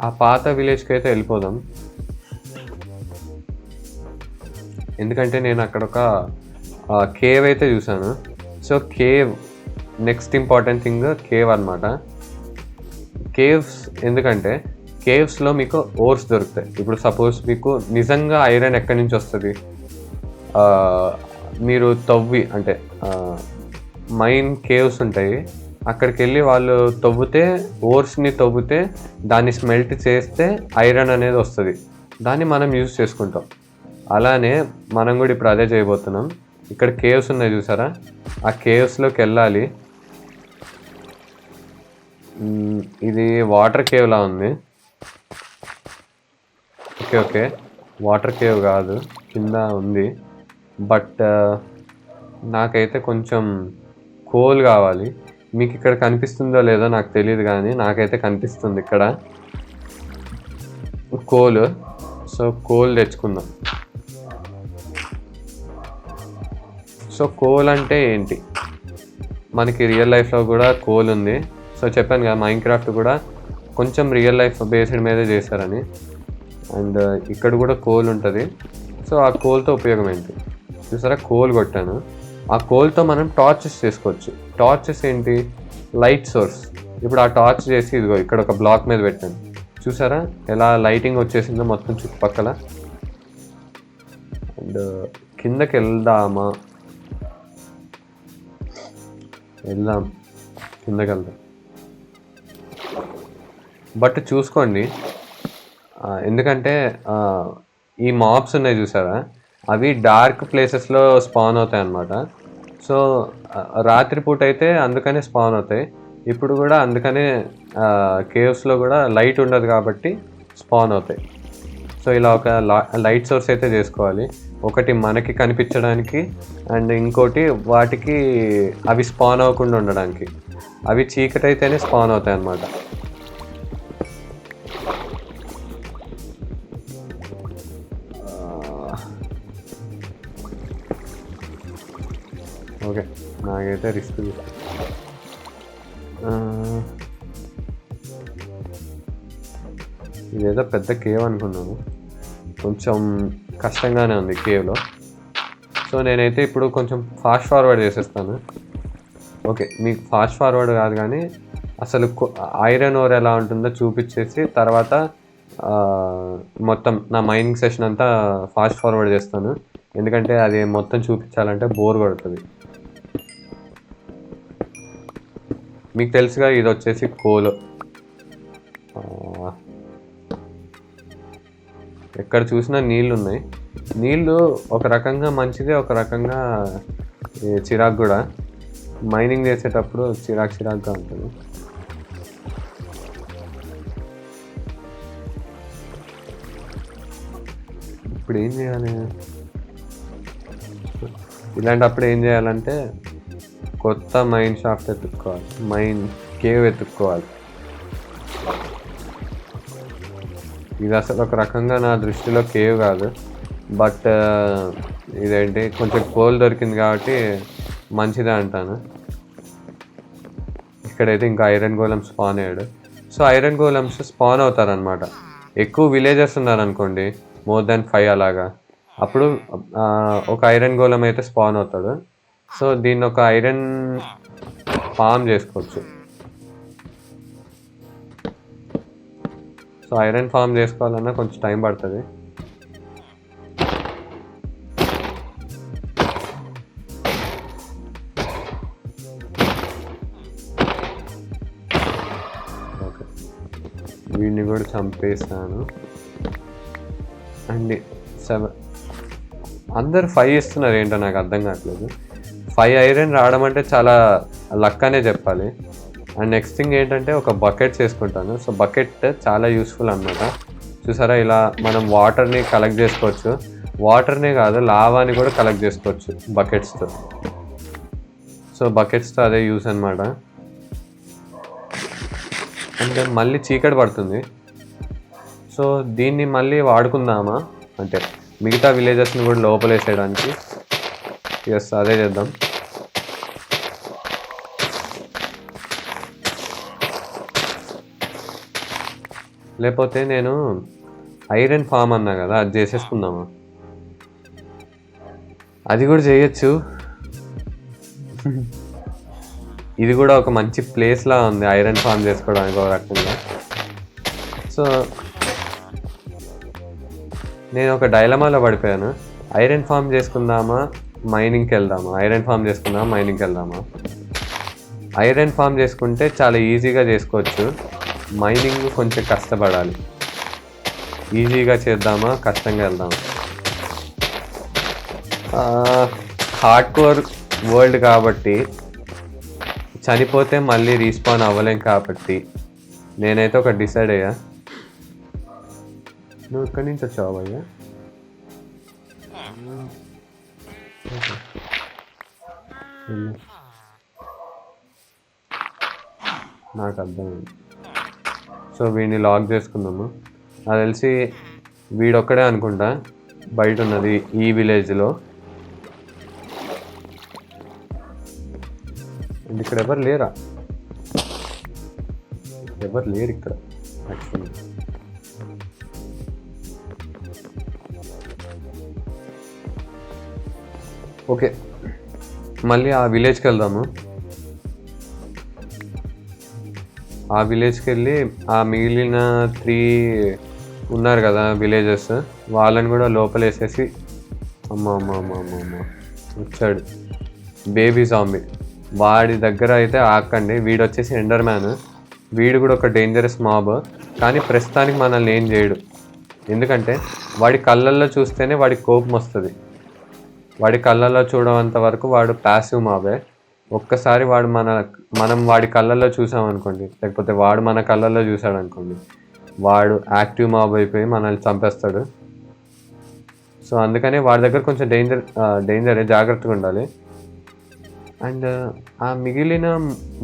ఆ పాత విలేజ్కి అయితే వెళ్ళిపోదాం. ఎందుకంటే నేను అక్కడ ఒక కేవ్ అయితే చూసాను. So cave next important thing cave అనమాట. కేవ్స్ ఎందుకంటే కేవ్స్లో మీకు ఓర్స్ దొరుకుతాయి. ఇప్పుడు సపోజ్ మీకు నిజంగా ఐరన్ ఎక్కడి నుంచి వస్తుంది, మీరు తవ్వి అంటే మైన్ కేవ్స్ ఉంటాయి, అక్కడికి వెళ్ళి వాళ్ళు ఓర్స్ని తవ్వితే దాన్ని స్మెల్ట్ చేస్తే ఐరన్ అనేది వస్తుంది, దాన్ని మనం యూజ్ చేసుకుంటాం. అలానే మనం కూడా ఇప్పుడు అదే చేయబోతున్నాం. ఇక్కడ కేవ్స్ ఉన్నాయి చూసారా, ఆ కేవ్స్లోకి వెళ్ళాలి. ఇది వాటర్ కేవ్లా ఉంది. ఓకే, వాటర్ కేవ్ కాదు, కింద ఉంది. బట్ నాకైతే కొంచెం కోల్ కావాలి. మీకు ఇక్కడ కనిపిస్తుందో లేదో నాకు తెలియదు, కానీ నాకైతే కనిపిస్తుంది ఇక్కడ కోల్. సో కోల్ తెచ్చుకుందాం. సో కోల్ అంటే ఏంటి, మనకి రియల్ లైఫ్లో కూడా కోల్ ఉంది. సో చెప్పాను కదా, మైన్క్రాఫ్ట్ కూడా కొంచెం రియల్ లైఫ్ బేస్డ్ మీదే చేశారని. అండ్ ఇక్కడ కూడా కోల్ ఉంటుంది. సో ఆ కోల్తో ఉపయోగం ఏంటి చూసారా, కోల్ కొట్టాను. ఆ కోల్తో మనం టార్చెస్ చేసుకోవచ్చు. టార్చెస్ ఏంటి, లైట్ సోర్స్. ఇప్పుడు ఆ టార్చ్ చేసి ఇదిగో ఇక్కడ ఒక బ్లాక్ మీద పెట్టాను, చూసారా ఎలా లైటింగ్ వచ్చేసిందో మొత్తం చుట్టుపక్కల. అండ్ కిందకి వెళ్దాం, కిందకి వెళ్దాం. బట్ చూసుకోండి, ఎందుకంటే ఈ మాబ్స్ ఉన్నాయి చూసారా, అవి డార్క్ ప్లేసెస్లో స్పాన్ అవుతాయి అన్నమాట. సో రాత్రిపూట అయితే అందుకనే స్పాన్ అవుతాయి. ఇప్పుడు కూడా అందుకనే కేవ్స్లో కూడా లైట్ ఉండదు కాబట్టి స్పాన్ అవుతాయి. సో ఇలా ఒక లైట్ సోర్స్ అయితే చేసుకోవాలి, ఒకటి మనకి కనిపించడానికి అండ్ ఇంకోటి వాటికి అవి స్పాన్ అవ్వకుండా ఉండడానికి. అవి చీకటి అయితేనే స్పాన్ అవుతాయి అన్నమాట. ఓకే, నాకైతే రిస్క్ ఇదేదో పెద్ద కేవ్ అనుకున్నాను, కొంచెం కష్టంగానే ఉంది కేవ్లో. సో నేనైతే ఇప్పుడు కొంచెం ఫాస్ట్ ఫార్వర్డ్ చేసేస్తాను. ఓకే, మీకు ఫాస్ట్ ఫార్వర్డ్ కాదు కానీ అసలు ఐరన్ ఓర్ ఎలా ఉంటుందో చూపించేసి తర్వాత మొత్తం నా మైనింగ్ సెషన్ అంతా ఫాస్ట్ ఫార్వర్డ్ చేస్తాను, ఎందుకంటే అది మొత్తం చూపించాలంటే బోర్ కొడుతుంది. మీకు తెలుసుగా ఇది వచ్చేసి కోల్. ఎక్కడ చూసినా నీళ్ళు ఉన్నాయి. నీళ్ళు ఒక రకంగా మంచిదే, ఒక రకంగా చిరాకు కూడా. మైనింగ్ చేసేటప్పుడు చిరాకుగా ఉంటుంది. ఇప్పుడు ఏం చేయాలి? ఇలాంటప్పుడు ఏం చేయాలంటే కొత్త మైన్ షాఫ్ట్ వెతుక్కోవాలి, మైన్ కేవ్ వెతుక్కోవాలి. ఇది అసలు ఒక రకంగా నా దృష్టిలో కేవ్ కాదు, బట్ ఇదేంటి కొంచెం కోల్ దొరికింది కాబట్టి మంచిదే అంటాను. ఇక్కడైతే ఇంకా ఐరన్ గోలమ్స్ స్పాన్ అయ్యాడు. సో ఐరన్ గోలమ్స్ స్పాన్ అవుతారనమాట. ఎక్కువ విలేజెస్ ఉన్నారనుకోండి, మోర్ దాన్ 5 అలాగా, అప్పుడు ఒక ఐరన్ గోలం అయితే స్పాన్ అవుతాడు. సో దీన్ని ఒక ఐరన్ ఫామ్ చేసుకోవచ్చు. సో ఐరన్ ఫామ్ చేసుకోవాలన్నా కొంచెం టైం పడుతుంది. ఓకే, వీడిని కూడా చంపేస్తాను. అండ్ 7 అందరు 5 ఇస్తున్నారు ఏంటో నాకు అర్థం కావట్లేదు. 5 ఐరన్ రావడం అంటే చాలా లక్ అనే చెప్పాలి. అండ్ నెక్స్ట్ థింగ్ ఏంటంటే ఒక బకెట్ చేసుకుంటాను. సో బకెట్ చాలా యూస్ఫుల్ అనమాట. చూసారా, ఇలా మనం వాటర్ని కలెక్ట్ చేసుకోవచ్చు. వాటర్నే కాదు, లావాని కూడా కలెక్ట్ చేసుకోవచ్చు బకెట్స్తో. సో బకెట్స్తో అదే యూస్ అనమాట. అండ్ మళ్ళీ చీకటి పడుతుంది. సో దీన్ని మళ్ళీ వాడుకుందామా అంటే మిగతా విలేజెస్ని కూడా లోపలేసేయడానికి. ఎస్, అదే చేద్దాం. లేకపోతే నేను ఐరన్ ఫామ్ అన్నా కదా, అది చేసేసుకుందామా? అది కూడా చేయొచ్చు. ఇది కూడా ఒక మంచి ప్లేస్లా ఉంది ఐరన్ ఫామ్ చేసుకోవడానికి ఒక రకంగా. సో నేను ఒక డైలమాలో పడిపోయాను. ఐరన్ ఫామ్ చేసుకుందామా, మైనింగ్కి వెళ్దామా? ఐరన్ ఫామ్ చేసుకుందామా, మైనింగ్కి వెళ్దామా? ఐరన్ ఫామ్ చేసుకుంటే చాలా ఈజీగా చేసుకోవచ్చు. మైనింగ్ కొంచెం కష్టపడాలి. ఈజీగా చేద్దామా, కష్టంగా వెళ్దామా? హార్డ్ కోర్ వరల్డ్ కాబట్టి చనిపోతే మళ్ళీ రీస్పాన్ అవ్వలేం కాబట్టి నేనైతే ఒక డిసైడ్ అయ్యా. నువ్వు ఇక్కడి నుంచి వచ్చావు భయ్యా? నాకు అర్థమైంది. సో వీడిని లాక్ చేసుకుందాము. నాకు తెలిసి వీడొక్కడే అనుకుంటా బయట ఉన్నది ఈ విలేజ్లో. ఇక్కడ ఎవరు లేరా? ఎవరు లేరు ఇక్కడ యాక్చువల్లీ. ఓకే, మళ్ళీ ఆ విలేజ్కి వెళ్దాము. ఆ విలేజ్కి వెళ్ళి ఆ మిగిలిన 3 ఉన్నారు కదా విలేజెస్, వాళ్ళని కూడా లోపలేసేసి. అమ్మ వచ్చాడు బేబీ జాంబీ. వాడి దగ్గర అయితే ఆకండి. వీడు వచ్చేసి ఎండర్ మ్యాన్. వీడు కూడా ఒక డేంజరస్ మాబ్, కానీ ప్రస్తుతానికి మనల్ని ఏం చేయడు. ఎందుకంటే వాడి కళ్ళల్లో చూస్తేనే వాడికి కోపం వస్తుంది. వాడి కళ్ళల్లో చూడనంత వరకు వాడు ప్యాసివ్ మాబే. ఒక్కసారి వాడు మనం వాడి కళ్ళల్లో చూసామనుకోండి, లేకపోతే వాడు మన కళ్ళల్లో చూసాడు అనుకోండి, వాడు యాక్టివ్ మాబ్ అయిపోయి మనల్ని చంపేస్తాడు. సో అందుకని వాడి దగ్గర కొంచెం డేంజరే, జాగ్రత్తగా ఉండాలి. అండ్ ఆ మిగిలిన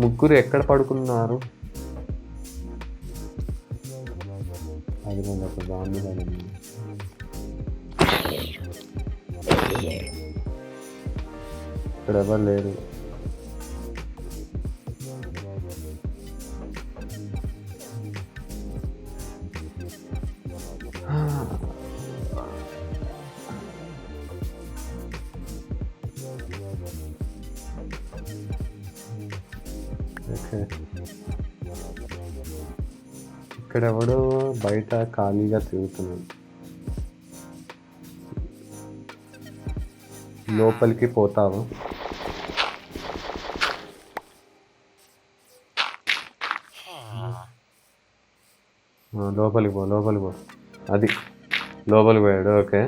3 ఎక్కడ పడుకున్నారు? అది ఒక బాంబు. ఇక్కడ ఎవరు లేరు. ఓకే, ఇక్కడెవడో బయట ఖాళీగా తిరుగుతున్నాడు. లోపలికి పోతావు. లోపలికి పో. అది లోపలికి పోయాడు. ఓకే,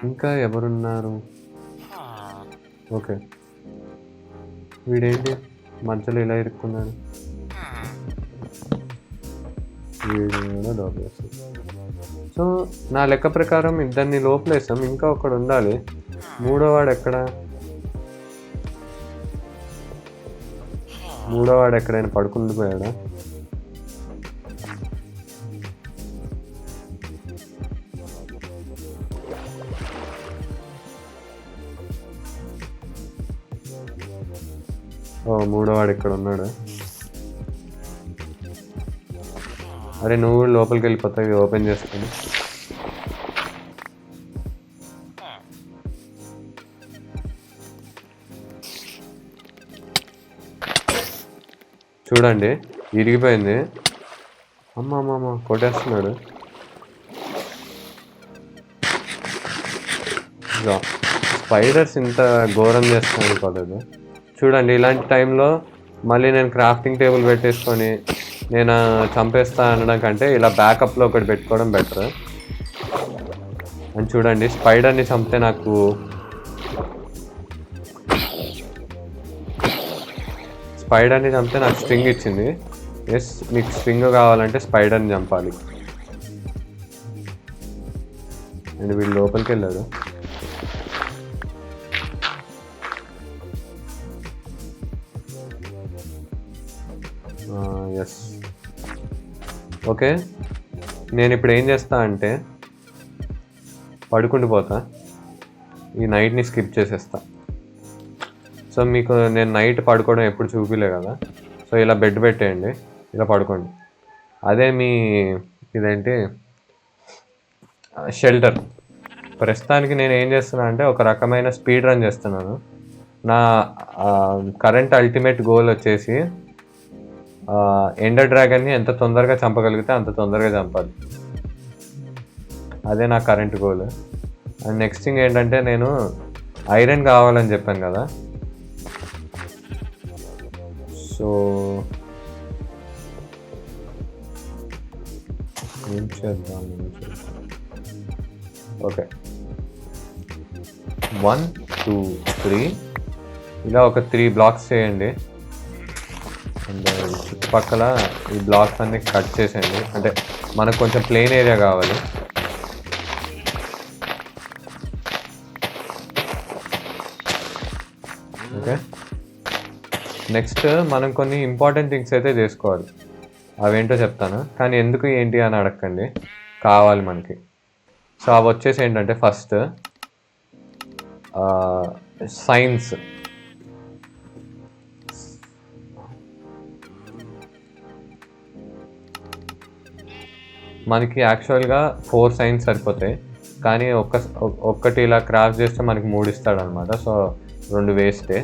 ఇంకా ఎవరున్నారు? ఓకే, వీడేంటి మధ్యలో ఇలా ఇరుక్కున్నాడు? వీడు కూడా లోపలేస్తాం. సో నా లెక్క ప్రకారం ఇద్దరిని లోపలేస్తాం, ఇంకా ఒకడు ఉండాలి. మూడోవాడు ఎక్కడైనా పడుకుండిపోయాడా? మూడోవాడు ఇక్కడ ఉన్నాడు. అరే నువ్వు లోపలికి వెళ్ళిపోతావు, ఓపెన్ చేసుకొని. చూడండి ఇరిగిపోయింది. అమ్మ కొట్టేస్తున్నాడు. స్పైడర్స్ ఇంత ఘోరం చేస్తున్నాడు కాలేదు. చూడండి ఇలాంటి టైంలో మళ్ళీ నేను క్రాఫ్టింగ్ టేబుల్ పెట్టేసుకొని నేను చంపేస్తా అనడం కంటే ఇలా బ్యాకప్లో ఒకటి పెట్టుకోవడం బెటర్. అని చూడండి స్పైడర్ని చంపితే నాకు స్ట్రింగ్ ఇచ్చింది. ఎస్, మీకు స్ట్రింగ్ కావాలంటే స్పైడర్ని చంపాలి. అండ్ వీళ్ళు లోపలికి వెళ్ళాడు. Yes, okay. నేను ఇప్పుడు ఏం చేస్తా అంటే పడుకుండిపోతా, ఈ నైట్ని స్కిప్ చేసేస్తా. సో మీకు నేను నైట్ పడుకోవడం ఎప్పుడు చూపిలే కదా. సో ఇలా బెడ్ పెట్టేయండి, ఇలా పడుకోండి. అదే మీ ఇదేంటి షెల్టర్. ప్రస్తుతానికి నేను ఏం చేస్తున్నా అంటే ఒక రకమైన స్పీడ్ రన్ చేస్తున్నాను. నా కరెంట్ అల్టిమేట్ గోల్ వచ్చేసి ఎండర్ డ్రాగన్ని ఎంత తొందరగా చంపగలిగితే అంత తొందరగా చంపాలి. అదే నా current goal. And next thing ఏంటంటే నేను ఐరన్ కావాలని చెప్పాను కదా. సో ఏం చేద్దాం? ఓకే, 1 2 3 ఇలా ఒక 3 బ్లాక్స్ చేయండి. అండ్ చుట్టుపక్కల ఈ బ్లాక్స్ అన్ని కట్ చేసేయండి. అంటే మనకు కొంచెం ప్లెయిన్ ఏరియా కావాలి. ఓకే, నెక్స్ట్ మనం కొన్ని ఇంపార్టెంట్ థింగ్స్ అయితే చేసుకోవాలి. అవేంటో చెప్తాను, కానీ ఎందుకు ఏంటి అని అడగండి, కావాలి మనకి. సో అవి వచ్చేసి ఏంటంటే ఫస్ట్ సైన్స్. మనకి యాక్చువల్గా 4 సైన్స్ సరిపోతాయి, కానీ ఒక్కటి ఇలా క్రాఫ్ట్ చేస్తే మనకి 3 ఇస్తాడు అనమాట. సో 2 వేస్టే.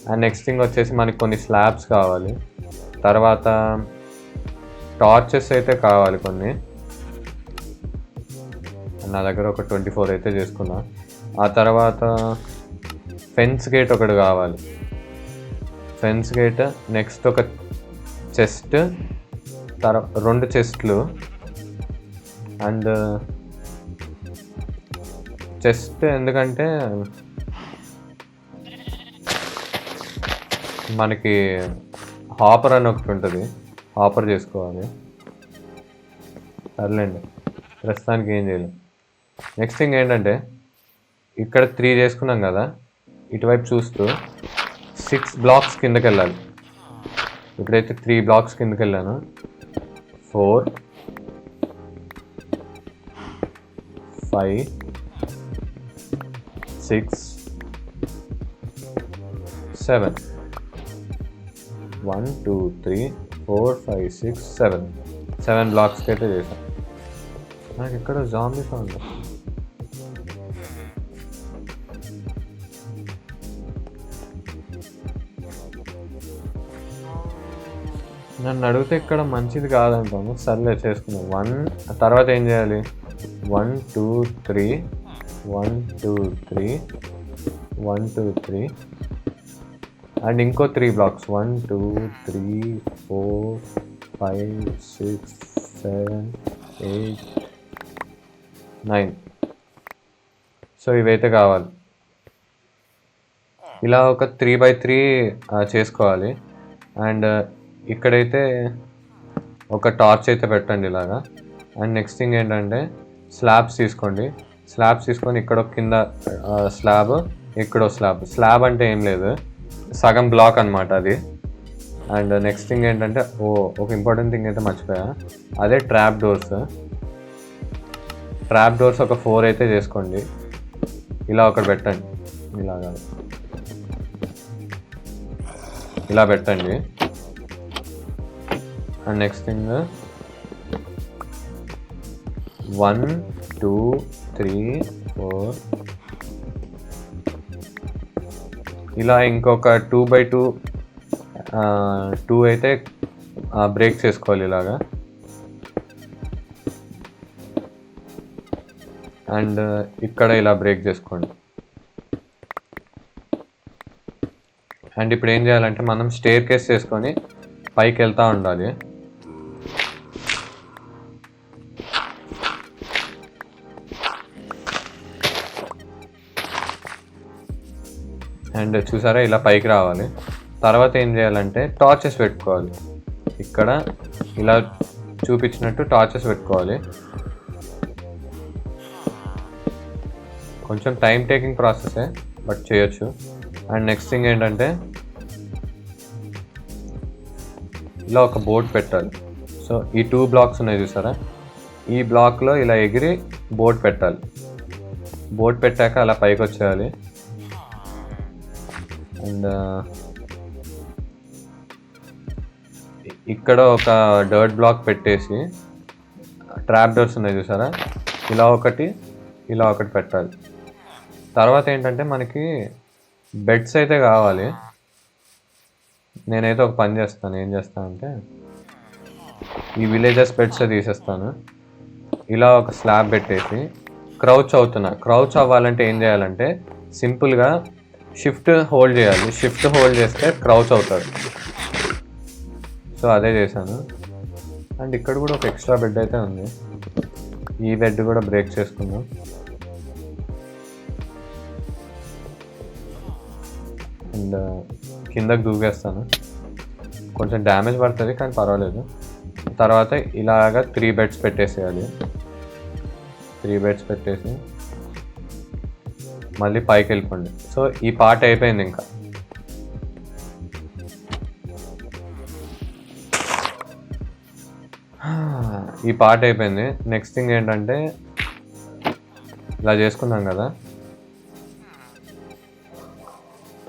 అండ్ నెక్స్ట్ థింగ్ వచ్చేసి మనకి కొన్ని స్లాబ్స్ కావాలి. తర్వాత టార్చెస్ అయితే కావాలి కొన్ని. నా దగ్గర ఒక 24 అయితే చేసుకున్నా. ఆ తర్వాత ఫెన్స్ గేట్ ఒకటి కావాలి. ఫెన్స్ గేట్, నెక్స్ట్ ఒక చెస్ట్, 2 చెస్ట్లు. అండ్ చెస్ట్ ఎందుకంటే మనకి హాపర్ అని ఒకటి ఉంటుంది, హాపర్ చేసుకోవాలి. సర్లేండి, ప్రస్తుతానికి ఏం చేయలేం. నెక్స్ట్ థింగ్ ఏంటంటే ఇక్కడ 3 చేసుకున్నాం కదా, ఇటువైపు చూస్తూ 6 బ్లాక్స్ కిందకి వెళ్ళాలి. ఇప్పుడైతే 3 బ్లాక్స్ కిందకి వెళ్ళాను. 4 5 6 7 1 2 3 4 5 6 7 బ్లాక్స్కి అయితే చేశాను. నాకు ఇక్కడ జాంబీ సౌండ్. నన్ను అడిగితే ఇక్కడ మంచిది కాదంటాము. సర్లే చేసుకున్నాం. 1 తర్వాత ఏం చేయాలి? 1 2 3 1 2 3 1 2 3 అండ్ ఇంకో 3 బ్లాక్స్ 1 2 3 4 5 6 7 8 9. సో ఇవైతే కావాలి. ఇలా ఒక 3x3 చేసుకోవాలి. అండ్ ఇక్కడైతే ఒక టార్చ్ అయితే పెట్టండి ఇలాగా. అండ్ నెక్స్ట్ థింగ్ ఏంటంటే స్లాబ్స్ తీసుకోండి. స్లాబ్స్ తీసుకొని ఇక్కడ కింద స్లాబ్, ఇక్కడో స్లాబ్ అంటే ఏం లేదు, సగం బ్లాక్ అనమాట అది. అండ్ నెక్స్ట్ థింగ్ ఏంటంటే ఒక ఇంపార్టెంట్ థింగ్ అయితే మర్చిపోయా, అదే ట్రాప్ డోర్స్. ట్రాప్ డోర్స్ ఒక 4 అయితే చేసుకోండి. ఇలా ఒకటి పెట్టండి, ఇలా పెట్టండి. అండ్ నెక్స్ట్ థింగ్ 1 2 3 4 ఇలా ఇంకొక 2x2 2 అయితే బ్రేక్ చేసుకోవాలి ఇలాగా. అండ్ ఇక్కడ ఇలా బ్రేక్ చేసుకోండి. అండ్ ఇప్పుడు ఏం చేయాలంటే మనం స్టేర్ కేస్ చేసుకొని పైకి వెళ్తూ ఉండాలి. అండ్ చూసారా ఇలా పైకి రావాలి. తర్వాత ఏం చేయాలంటే టార్చెస్ పెట్టుకోవాలి. ఇక్కడ ఇలా చూపించినట్టు టార్చెస్ పెట్టుకోవాలి. కొంచెం టైం టేకింగ్ ప్రాసెసే, బట్ చేయొచ్చు. అండ్ నెక్స్ట్ థింగ్ ఏంటంటే ఇలా ఒక బోర్డ్ పెట్టాలి. సో ఈ 2 బ్లాక్స్ ఉన్నాయి చూసారా, ఈ బ్లాక్లో ఇలా ఎగిరి బోర్డ్ పెట్టాలి. బోర్డ్ పెట్టాక అలా పైకి వచ్చేయాలి. అండ్ ఇక్కడ ఒక డర్ట్ బ్లాక్ పెట్టేసి ట్రాప్ డోర్స్ ఉన్నాయి చూసారా, ఇలా ఒకటి పెట్టాలి. తర్వాత ఏంటంటే మనకి బెడ్స్ అయితే కావాలి. నేనైతే ఒక పని చేస్తాను. ఏం చేస్తానంటే ఈ విలేజెస్ బెడ్స్ తీసేస్తాను. ఇలా ఒక స్లాబ్ పెట్టేసి క్రౌచ్ అవ్వాలంటే ఏం చేయాలంటే సింపుల్గా షిఫ్ట్ హోల్డ్ చేయాలి. షిఫ్ట్ హోల్డ్ చేస్తే క్రౌచ్ అవుతాడు. సో అదే చేశాను. అండ్ ఇక్కడ కూడా ఒక ఎక్స్ట్రా బెడ్ అయితే ఉంది. ఈ బెడ్ కూడా బ్రేక్ చేసుకుందాం. అండ్ కిందకి దూకేస్తాను. కొంచెం డ్యామేజ్ పడుతుంది కానీ పర్వాలేదు. తర్వాత ఇలాగా 3 బెడ్స్ పెట్టేసేయాలి. 3 బెడ్స్ పెట్టేసి మళ్ళీ పైకి వెళ్ళిపోండి. సో ఈ పార్ట్ అయిపోయింది. ఇంకా ఈ పార్ట్ అయిపోయింది. నెక్స్ట్ థింగ్ ఏంటంటే ఇలా చేసుకున్నాం కదా,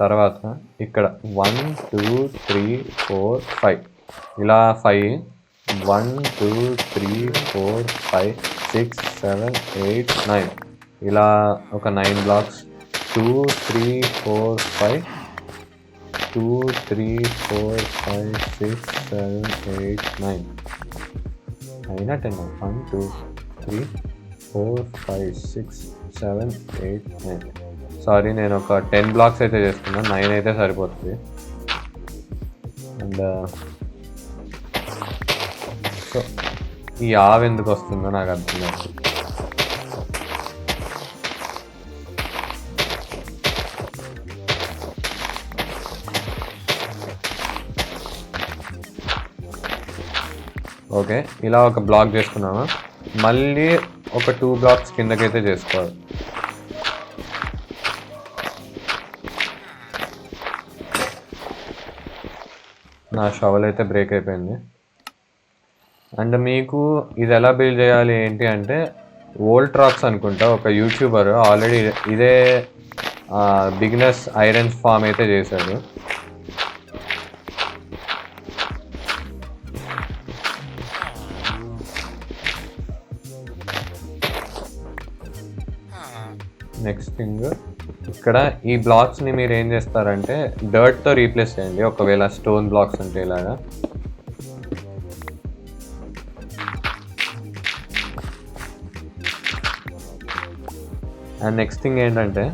తర్వాత ఇక్కడ 1 2 3 4 5 ఇలా 5 1 2 3 4 5 6 7 8 9 ఇలా ఒక 9 బ్లాక్స్ 2 3 4 5 2 3 4 5 6 7 8 9 అయినా 10 1 2 3 4 5 6 7 8 9. సారీ, నేను ఒక 10 బ్లాక్స్ అయితే చేసుకున్నాను. 9 అయితే సరిపోతుంది. అండ్ సో ఈ ఆవు ఎందుకు వస్తుందో నాకు అర్థం కాదు. ఓకే, ఇలా ఒక బ్లాక్ చేసుకున్నాము. మళ్ళీ ఒక 2 బ్లాక్స్ కిందకైతే చేసుకోవాలి. నా షవల్ అయితే బ్రేక్ అయిపోయింది. అండ్ మీకు ఇది ఎలా బిల్డ్ చేయాలి ఏంటి అంటే వోల్ట్రాక్స్ అనుకుంటా ఒక యూట్యూబర్ ఆల్రెడీ ఇదే బిగినర్స్ ఐరన్ ఫామ్ అయితే చేశాడు. నెక్స్ట్ థింగ్ ఇక్కడ ఈ బ్లాక్స్ని మీరు ఏం చేస్తారంటే డర్ట్తో రీప్లేస్ చేయండి. ఒకవేళ స్టోన్ బ్లాక్స్ ఉంటే ఇలాగా అండ్ నెక్స్ట్ థింగ్ ఏంటంటే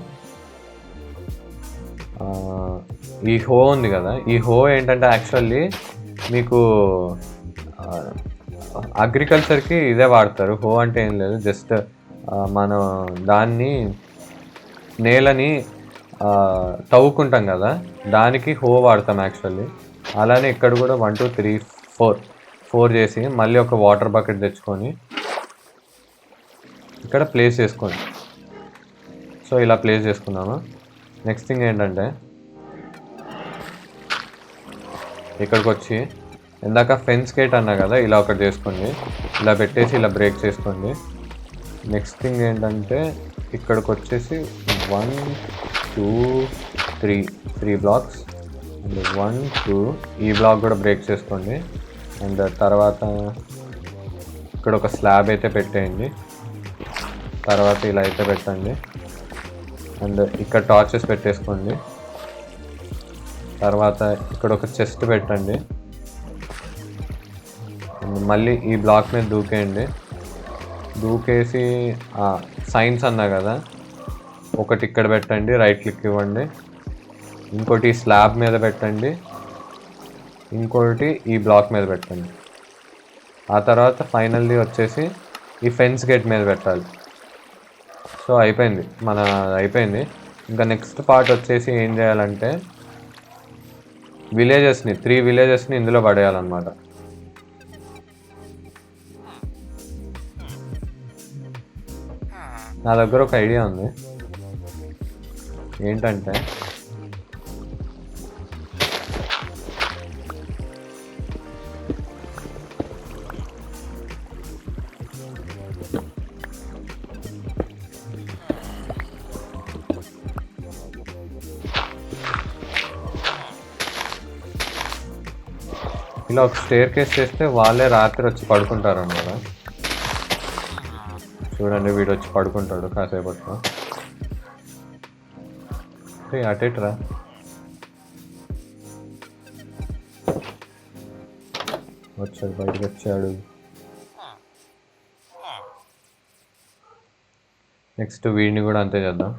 ఈ హో ఉంది కదా, ఈ హో ఏంటంటే యాక్చువల్లీ మీకు అగ్రికల్చర్కి ఇదే వాడతారు. హో అంటే ఏం లేదు, జస్ట్ మనం దాన్ని నేలని తవ్వుకుంటాం కదా, దానికి హో వాడతాం యాక్చువల్లీ. అలానే ఇక్కడ కూడా 1 2 3 4 చేసి మళ్ళీ ఒక వాటర్ బకెట్ తెచ్చుకొని ఇక్కడ ప్లేస్ చేసుకోండి. సో ఇలా ప్లేస్ చేసుకున్నాము. నెక్స్ట్ థింగ్ ఏంటంటే ఇక్కడికి వచ్చి ఇందాక ఫెన్స్ గేట్ అన్నా కదా, ఇలా ఒకటి చేసుకోండి. ఇలా పెట్టేసి ఇలా బ్రేక్ చేసుకోండి. నెక్స్ట్ థింగ్ ఏంటంటే ఇక్కడికి వచ్చేసి 1 2 3 బ్లాక్స్ అండ్ 1 2 ఈ బ్లాక్ కూడా బ్రేక్ చేసుకోండి. అండ్ తర్వాత ఇక్కడ ఒక స్లాబ్ అయితే పెట్టేయండి. తర్వాత ఇలా అయితే పెట్టండి. అండ్ ఇక్కడ టార్చెస్ పెట్టేసుకోండి. తర్వాత ఇక్కడ ఒక చెస్ట్ పెట్టండి. మళ్ళీ ఈ బ్లాక్ మీద దూకేయండి. దూకేసి సైన్స్ అన్నా కదా, ఒకటి ఇక్కడ పెట్టండి, రైట్ క్లిక్ ఇవ్వండి. ఇంకోటి స్లాబ్ మీద పెట్టండి, ఇంకోటి ఈ బ్లాక్ మీద పెట్టండి. ఆ తర్వాత ఫైనల్లీ వచ్చేసి ఈ ఫెన్స్ గేట్ మీద పెట్టాలి. సో అయిపోయింది, అయిపోయింది. ఇంకా నెక్స్ట్ పార్ట్ వచ్చేసి ఏం చేయాలంటే విలేజెస్ని 3 విలేజెస్ని ఇందులో పడేయాలన్నమాట. నా దగ్గర ఒక ఐడియా ఉంది. ఏంటంటే ఇలా ఒక స్టేర్ కేస్ చేస్తే వాళ్ళే రాత్రి వచ్చి పడుకుంటారు అన్నమాట. చూడండి, వీడు వచ్చి పడుకుంటాడు కాసేపట్లో. అటేట్రా వచ్చాడు, బయటకు వచ్చాడు. నెక్స్ట్ వీడిని కూడా అంతే చేద్దాం.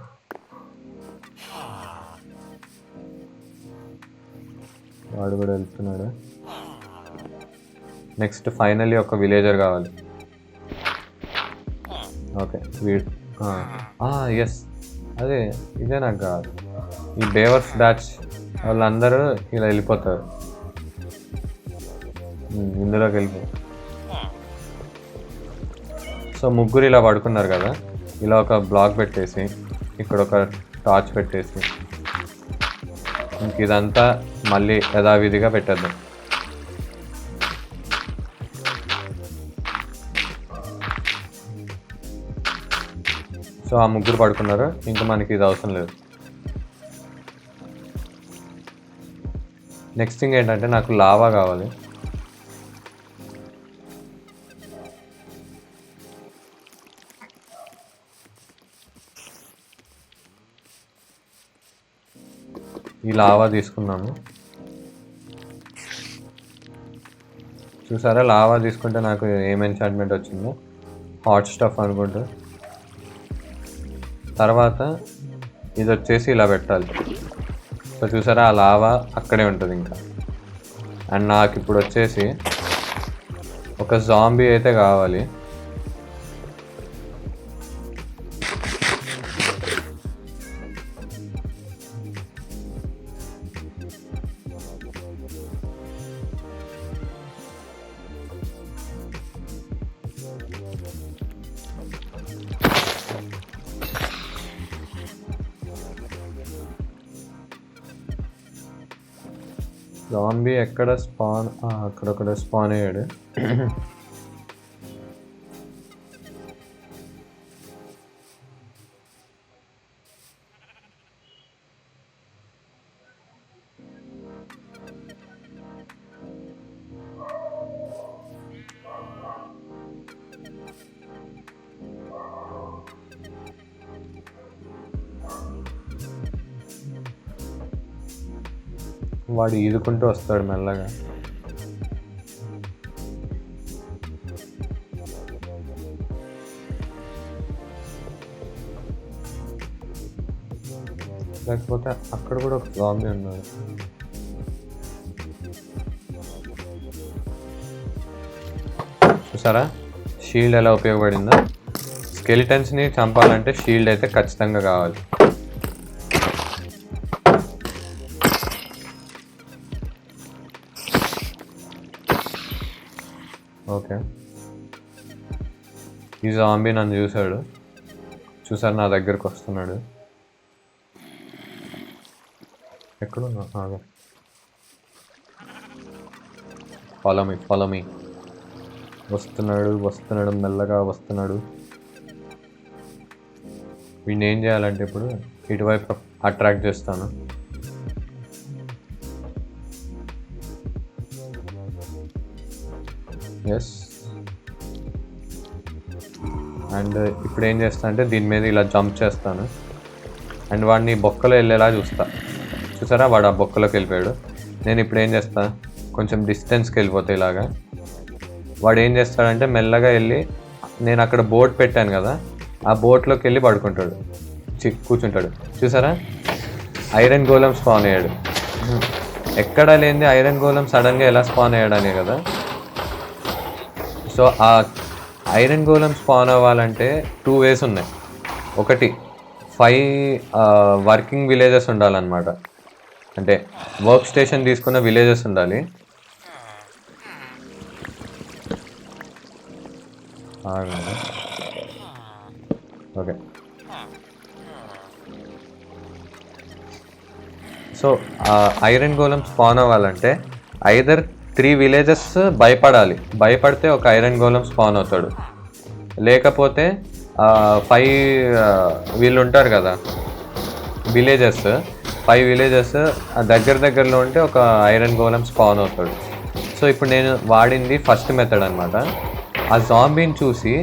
వాడు కూడా వెళ్తున్నాడు. నెక్స్ట్ ఫైనల్లీ ఒక విలేజర్ కావాలి. ఓకే, వీడు ఎస్, అదే ఇదే నాకు కావాలి. ఈ బేవర్స్ బ్యాచ్ వాళ్ళందరూ ఇలా వెళ్ళిపోతారు, ఇందులోకి వెళ్ళిపో. సో ముగ్గురు ఇలా పడుకున్నారు కదా, ఇలా ఒక బ్లాక్ పెట్టేసి ఇక్కడ ఒక టార్చ్ పెట్టేసి ఇంక ఇదంతా మళ్ళీ యథావిధిగా పెట్టేద్దాం. సో ఆ ముగ్గురు పడుకున్నారు, ఇంకా మనకి ఇది అవసరం లేదు. నెక్స్ట్ థింగ్ ఏంటంటే నాకు లావా కావాలి. ఈ లావా తీసుకున్నాము. చూసారా, లావా తీసుకుంటే నాకు ఏం ఎన్చాంట్మెంట్ వచ్చిందో, హాట్ స్టఫ్ అనుకుంటా. తర్వాత ఇది వచ్చేసి ఇలా పెట్టాలి. సో చూసారా, ఆ లావా అక్కడే ఉంటుంది ఇంకా. అండ్ నాకు ఇప్పుడు వచ్చేసి ఒక జాంబీ అయితే కావాలి. జాంబీ ఎక్కడ స్పాన్, అక్కడొక్కడ స్పాన్ అయ్యాడు. వాడు ఈదుకుంటూ వస్తాడు మెల్లగా. లేకపోతే అక్కడ కూడా ఒక జాంబీ ఉన్నాడు. చూసారా షీల్డ్ ఎలా ఉపయోగపడిందో? స్కెలిటన్స్ని చంపాలంటే షీల్డ్ అయితే ఖచ్చితంగా కావాలి. ఓకే, ఈ జాంబీ నన్ను చూశాడు. చూసారు నా దగ్గరకు వస్తున్నాడు. ఎక్కడున్నా? ఫాలో మీ వస్తున్నాడు మెల్లగా వస్తున్నాడు. వీడిని ఏం చేయాలంటే ఇప్పుడు ఇటువైపు అట్రాక్ట్ చేస్తాను. ఎస్, అండ్ ఇప్పుడు ఏం చేస్తా అంటే దీని మీద ఇలా జంప్ చేస్తాను అండ్ వాడిని బొక్కలో వెళ్ళేలా చూసారా వాడు ఆ బొక్కలోకి వెళ్ళిపోయాడు. నేను ఇప్పుడు ఏం చేస్తా, కొంచెం డిస్టెన్స్కి వెళ్ళిపోతే ఇలాగా వాడు ఏం చేస్తాడంటే మెల్లగా వెళ్ళి, నేను అక్కడ బోట్ పెట్టాను కదా ఆ బోట్లోకి వెళ్ళి పడుకుంటాడు, కూర్చుంటాడు. చూసారా ఐరన్ గోళం స్పాన్ అయ్యాడు. ఎక్కడా లేనిది ఐరన్ గోళం సడన్గా ఎలా స్పాన్ అయ్యాడనే కదా. సో ఆ ఐరన్ గోళం స్పాన్ అవ్వాలంటే 2 ways ఉన్నాయి. ఒకటి 5 వర్కింగ్ విలేజెస్ ఉండాలన్నమాట, అంటే వర్క్ స్టేషన్ తీసుకున్న విలేజెస్ ఉండాలి. ఓకే, సో ఐరన్ గోళం స్పాన్ అవ్వాలంటే ఐదర్ 3 villages భయపడితే ఒక ఐరన్ గోళం స్పాన్ అవుతాడు, లేకపోతే 5 వీళ్ళు ఉంటారు కదా విలేజెస్, 5 villages దగ్గరలో ఉంటే ఒక ఐరన్ గోళం స్పాన్ అవుతాడు. సో ఇప్పుడు నేను వాడింది ఫస్ట్ మెథడ్ అనమాట. ఆ జాంబీని చూసి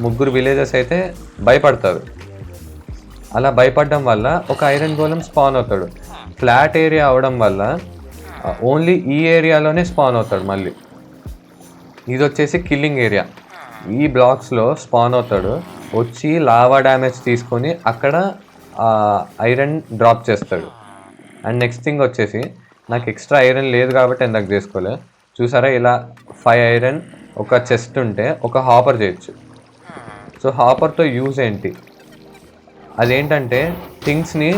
ముగ్గురు విలేజెస్ అయితే భయపడతారు. అలా భయపడడం వల్ల ఒక ఐరన్ గోళం స్పాన్ అవుతాడు. ఫ్లాట్ ఏరియా అవడం వల్ల ఓన్లీ ఈ ఏరియాలోనే స్పాన్ అవుతాడు. మళ్ళీ ఇది వచ్చేసి కిల్లింగ్ ఏరియా, ఈ బ్లాక్స్లో స్పాన్ అవుతాడు, వచ్చి లావా డ్యామేజ్ తీసుకొని అక్కడ ఐరన్ డ్రాప్ చేస్తాడు. అండ్ నెక్స్ట్ థింగ్ వచ్చేసి నాకు ఎక్స్ట్రా ఐరన్ లేదు కాబట్టి ఎందాక చేసుకోలే. చూసారా ఇలా 5 ఐరన్ ఒక చెస్ట్ ఉంటే ఒక హాపర్ చేయొచ్చు. సో హాపర్తో యూజ్ ఏంటి, అదేంటంటే థింగ్స్ని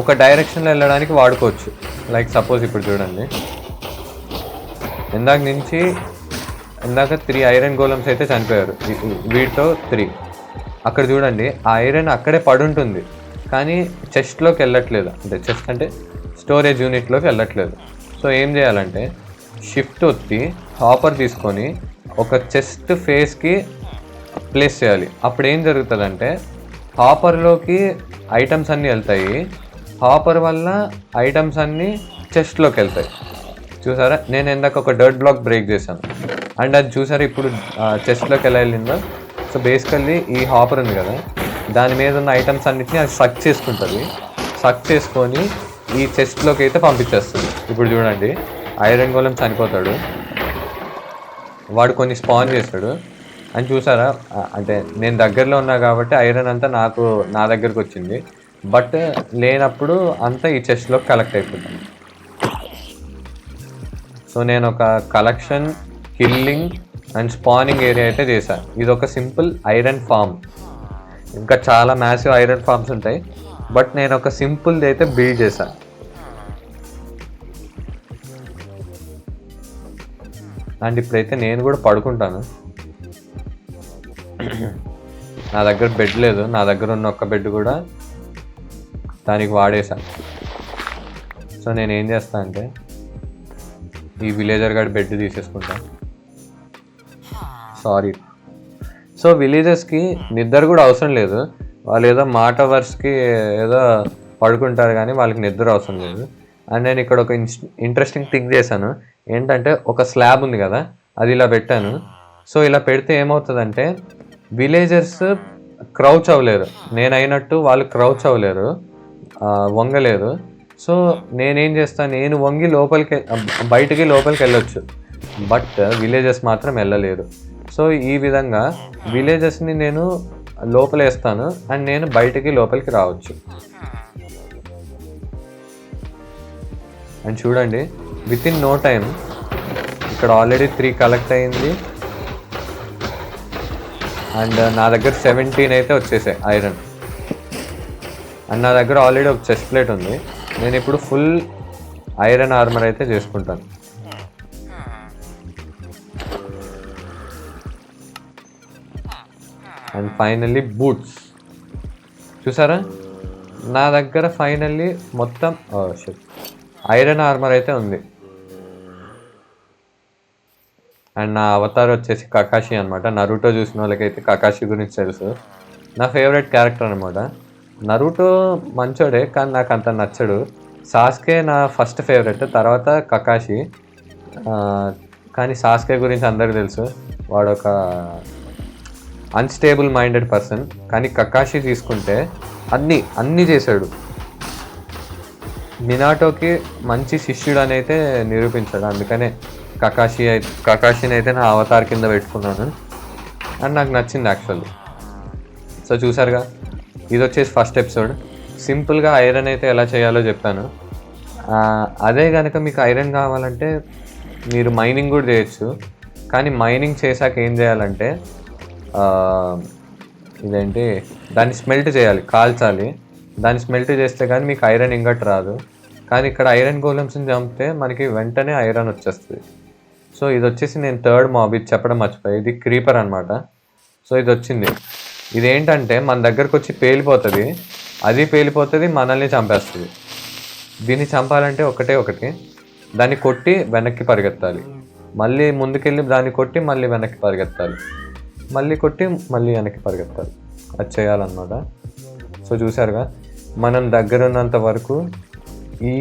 ఒక డైరెక్షన్లో వెళ్ళడానికి వాడుకోవచ్చు. లైక్ సపోజ్ ఇప్పుడు చూడండి, ఇందాక 3 ఐరన్ గోళమ్స్ అయితే చనిపోయారు, వీటితో 3. అక్కడ చూడండి ఆ ఐరన్ అక్కడే పడుంటుంది కానీ చెస్ట్లోకి వెళ్ళట్లేదు, అంటే చెస్ట్ అంటే స్టోరేజ్ యూనిట్లోకి వెళ్ళట్లేదు. సో ఏం చేయాలంటే షిఫ్ట్ ఒత్తి హాపర్ తీసుకొని ఒక చెస్ట్ ఫేస్కి ప్లేస్ చేయాలి. అప్పుడు ఏం జరుగుతుందంటే హాపర్లోకి ఐటమ్స్ అన్నీ వెళ్తాయి, హాపర్ వల్ల ఐటమ్స్ అన్నీ చెస్ట్లోకి వెళ్తాయి. చూసారా నేను ఇందాక ఒక డర్ట్ బ్లాక్ బ్రేక్ చేశాను అండ్ అది చూసారా ఇప్పుడు చెస్ట్లోకి ఎలా వెళ్ళిందో. సో బేసికల్లీ ఈ హాపర్ ఉంది కదా దాని మీద ఉన్న ఐటమ్స్ అన్నిటిని అది సక్ చేసుకుంటుంది, సక్ చేసుకొని ఈ చెస్ట్లోకి అయితే పంపించేస్తుంది. ఇప్పుడు చూడండి ఐరన్ గోళం చనిపోతాడు, వాడు కొన్ని స్పాన్ చేస్తాడు అని చూసారా. అంటే నేను దగ్గరలో ఉన్నా కాబట్టి ఐరన్ అంతా నా దగ్గరకు వచ్చింది, బట్ లేనప్పుడు అంతా ఈ చెస్ట్లోకి కలెక్ట్ అయిపోతుంది. సో నేను ఒక collection, killing and spanning area అయితే చేశాను. ఇది ఒక సింపుల్ ఐరన్ ఫామ్. ఇంకా చాలా మ్యాసివ్ ఐరన్ ఫామ్స్ ఉంటాయి, బట్ నేను ఒక సింపుల్ది అయితే బిల్డ్ చేశాను. అండ్ ఇప్పుడైతే నేను కూడా పడుకుంటాను. నా దగ్గర బెడ్ లేదు, నా దగ్గర ఉన్న ఒక్క బెడ్ కూడా దానికి వాడేశాను. సో నేను ఏం చేస్తాను అంటే ఈ విలేజర్ గాడి బెడ్ తీసేసుకుంటాను. సారీ. సో విలేజెస్కి నిద్ర కూడా అవసరం లేదు, వాళ్ళు ఏదో మాట వర్స్కి ఏదో పడుకుంటారు కానీ వాళ్ళకి నిద్ర అవసరం లేదు. అండ్ నేను ఇక్కడ ఒక ఇంట్రెస్టింగ్ థింగ్ చేశాను ఏంటంటే ఒక స్లాబ్ ఉంది కదా అది ఇలా పెట్టాను. సో ఇలా పెడితే ఏమవుతుందంటే విలేజర్స్ క్రౌచ్ అవ్వలేరు, నేను అయినట్టు వాళ్ళు క్రౌచ్ అవ్వలేరు, వంగలేరు. సో నేనేం చేస్తాను, నేను వంగి బయటికి లోపలికి వెళ్ళొచ్చు, బట్ విలేజెస్ మాత్రం వెళ్ళలేరు. సో ఈ విధంగా విలేజెస్ని నేను లోపల వేస్తాను అండ్ నేను బయటికి లోపలికి రావచ్చు. అండ్ చూడండి, విత్ ఇన్ నో టైం ఇక్కడ ఆల్రెడీ 3 కలెక్ట్ అయింది అండ్ నా దగ్గర 17 అయితే వచ్చేసాయి ఐరన్. అండ్ నా దగ్గర ఆల్రెడీ ఒక చెస్ట్ ప్లేట్ ఉంది. నేను ఇప్పుడు ఫుల్ ఐరన్ ఆర్మర్ అయితే చేసుకుంటాను. అండ్ ఫైనల్లీ బూట్స్ చూసారా, నా దగ్గర ఫైనల్లీ మొత్తం ఐరన్ ఆర్మర్ అయితే ఉంది. అండ్ నా అవతార్ వచ్చేసి కకాషి అనమాట. నరూటో చూసిన వాళ్ళకైతే కకాషి గురించి తెలుసు. నా ఫేవరెట్ క్యారెక్టర్ అనమాట. నరూటో మంచోడే కానీ నాకు అంత నచ్చడు. సాస్కే నా ఫస్ట్ ఫేవరెట్, తర్వాత కకాషి. కానీ సాస్కే గురించి అందరికీ తెలుసు, వాడు ఒక అన్స్టేబుల్ మైండెడ్ పర్సన్. కానీ కకాషి తీసుకుంటే అన్నీ చేశాడు. మినాటోకి మంచి శిష్యుడు అని అయితే నిరూపించాడు. అందుకనే కకాషిని అయితే నా అవతార్ కింద పెట్టుకున్నాను అండ్ నాకు నచ్చింది యాక్చువల్లీ. సో చూసారుగా, ఇది వచ్చేసి ఫస్ట్ ఎపిసోడ్. సింపుల్గా ఐరన్ అయితే ఎలా చేయాలో చెప్పాను. అదే కనుక మీకు ఐరన్ కావాలంటే మీరు మైనింగ్ కూడా చేయొచ్చు. కానీ మైనింగ్ చేశాక ఏం చేయాలంటే ఇదేంటి, దాన్ని స్మెల్ట్ చేయాలి, కాల్చాలి. దాన్ని స్మెల్ట్ చేస్తే కానీ మీకు ఐరన్ ఇంగట్ రాదు. కానీ ఇక్కడ ఐరన్ గోలమ్స్ని చంపితే మనకి వెంటనే ఐరన్ వచ్చేస్తుంది. సో ఇది వచ్చేసి నేను థర్డ్ మాబ్, ఇది చెప్పడం మర్చిపోయి, ఇది క్రీపర్ అనమాట. సో ఇది వచ్చింది. ఇదేంటంటే మన దగ్గరకు వచ్చి పేలిపోతుంది, అది పేలిపోతుంది, మనల్ని చంపేస్తుంది. దీన్ని చంపాలంటే ఒకటి దాన్ని కొట్టి వెనక్కి పరిగెత్తాలి, మళ్ళీ ముందుకెళ్ళి దాన్ని కొట్టి మళ్ళీ వెనక్కి పరిగెత్తాలి, మళ్ళీ కొట్టి మళ్ళీ వెనక్కి పరిగెత్తాలి. అది చేయాలన్నమాట. సో చూసారుగా, మనం దగ్గర ఉన్నంత వరకు ఈ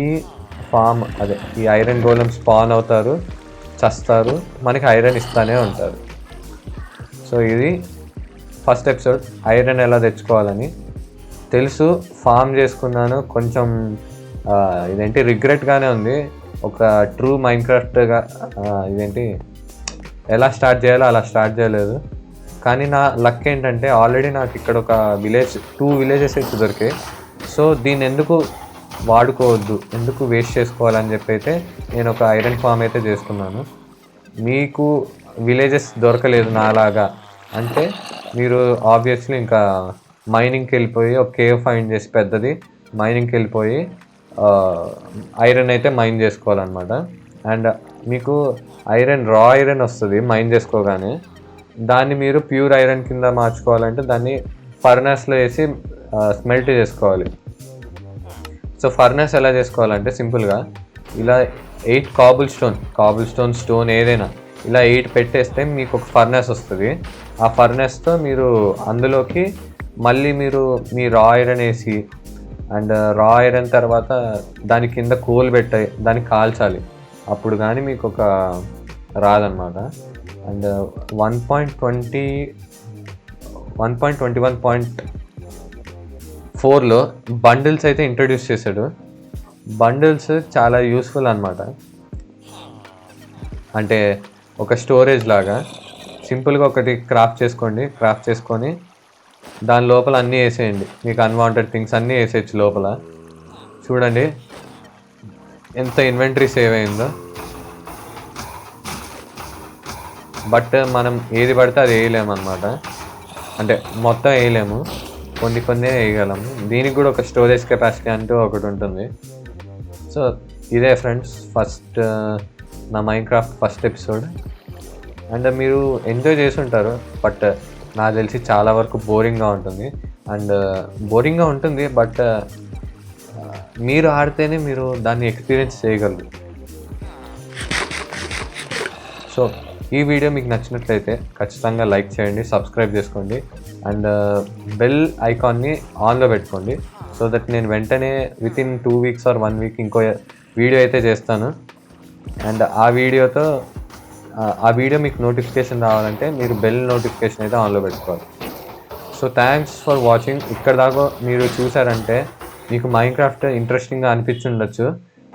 ఈ ఐరన్ గోలమ్ స్పాన్ అవుతారు, చస్తారు, మనకి ఐరన్ ఇస్తూనే ఉంటారు. సో ఇది ఫస్ట్ ఎపిసోడ్. ఐరన్ ఎలా తెచ్చుకోవాలని తెలుసు, ఫామ్ చేసుకున్నాను. కొంచెం రిగ్రెట్గానే ఉంది. ఒక ట్రూ మైన్క్రాఫ్ట్గా ఎలా స్టార్ట్ చేయాలో అలా స్టార్ట్ చేయలేదు. కానీ నా లక్ ఏంటంటే ఆల్రెడీ నాకు ఇక్కడ ఒక 2 విలేజెస్ అయితే దొరికాయి. సో దీన్ని ఎందుకు వాడుకోవద్దు, ఎందుకు వేస్ట్ చేసుకోవాలని చెప్పి అయితే నేను ఒక ఐరన్ ఫామ్ అయితే చేసుకున్నాను. మీకు విలేజెస్ దొరకలేదు నాలాగా అంటే మీరు ఆబ్వియస్లీ ఇంకా మైనింగ్కి వెళ్ళిపోయి ఒక కేవ్ ఫైండ్ చేసి పెద్దది మైనింగ్కి వెళ్ళిపోయి ఐరన్ అయితే మైన్ చేసుకోవాలన్నమాట. అండ్ మీకు రా ఐరన్ వస్తుంది మైన్ చేసుకోగానే. దాన్ని మీరు ప్యూర్ ఐరన్ కింద మార్చుకోవాలంటే దాన్ని ఫర్నెస్లో వేసి స్మెల్ట్ చేసుకోవాలి. సో ఫర్నెస్ ఎలా చేసుకోవాలంటే సింపుల్గా ఇలా 8 కాబుల్ స్టోన్ ఏదైనా ఇలా 8 పెట్టేస్తే మీకు ఒక ఫర్నెస్ వస్తుంది. ఆ ఫర్నెస్తో మీరు అందులోకి మళ్ళీ మీరు మీ రా ఐరన్ వేసి అండ్ రా ఐరన్ తర్వాత దాని కింద కోల్ పెట్టాయి దాన్ని కాల్చాలి. అప్పుడు కానీ మీకు ఒక రాదనమాట. అండ్ 1.21.4లో బండిల్స్ అయితే ఇంట్రడ్యూస్ చేశాడు. బండిల్స్ చాలా యూస్ఫుల్ అనమాట. అంటే ఒక స్టోరేజ్ లాగా సింపుల్గా ఒకటి క్రాఫ్ట్ చేసుకొని దాని లోపల అన్నీ వేసేయండి. మీకు అన్వాంటెడ్ థింగ్స్ అన్నీ వేసేయచ్చు లోపల. చూడండి ఎంత ఇన్వెంటరీ సేవ్ అయిందో. బట్ మనం ఏది పడితే అది వేయలేమన్నమాట. అంటే మొత్తం వేయలేము, కొన్ని వేయగలము. దీనికి కూడా ఒక స్టోరేజ్ కెపాసిటీ అంటూ ఒకటి ఉంటుంది. సో ఇదే ఫ్రెండ్స్ నా మైన్క్రాఫ్ట్ ఫస్ట్ ఎపిసోడ్. అండ్ మీరు ఎంజాయ్ చేసి ఉంటారు, బట్ నాకు తెలిసి చాలా వరకు బోరింగ్గా ఉంటుంది. బట్ మీరు ఆడితేనే మీరు దాన్ని ఎక్స్పీరియన్స్ చేయగలరు. సో ఈ వీడియో మీకు నచ్చినట్లయితే ఖచ్చితంగా లైక్ చేయండి, సబ్స్క్రైబ్ చేసుకోండి అండ్ బెల్ ఐకాన్ని ఆన్లో పెట్టుకోండి. సో దట్ నేను వెంటనే వితిన్ 2 వీక్స్ ఆర్ 1 వీక్ ఇంకో వీడియో అయితే చేస్తాను. అండ్ ఆ వీడియో మీకు నోటిఫికేషన్ రావాలంటే మీరు బెల్ నోటిఫికేషన్ అయితే ఆన్లో పెట్టుకోవాలి. So thanks for watching. ఇక్కడ దాకా మీరు చూసారంటే మీకు మైన్క్రాఫ్ట్ ఇంట్రెస్టింగ్గా అనిపించి ఉండొచ్చు.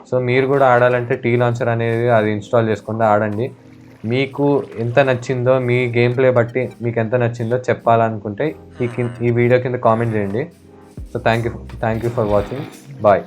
సో మీరు కూడా ఆడాలంటే టీ లాంచర్ అనేది అది ఇన్స్టాల్ చేసుకుంటే ఆడండి. మీకు ఎంత నచ్చిందో, మీ గేమ్ ప్లే బట్టి మీకు ఎంత నచ్చిందో చెప్పాలనుకుంటే ఈ వీడియో కింద కామెంట్ చేయండి. So thank you for watching. Bye.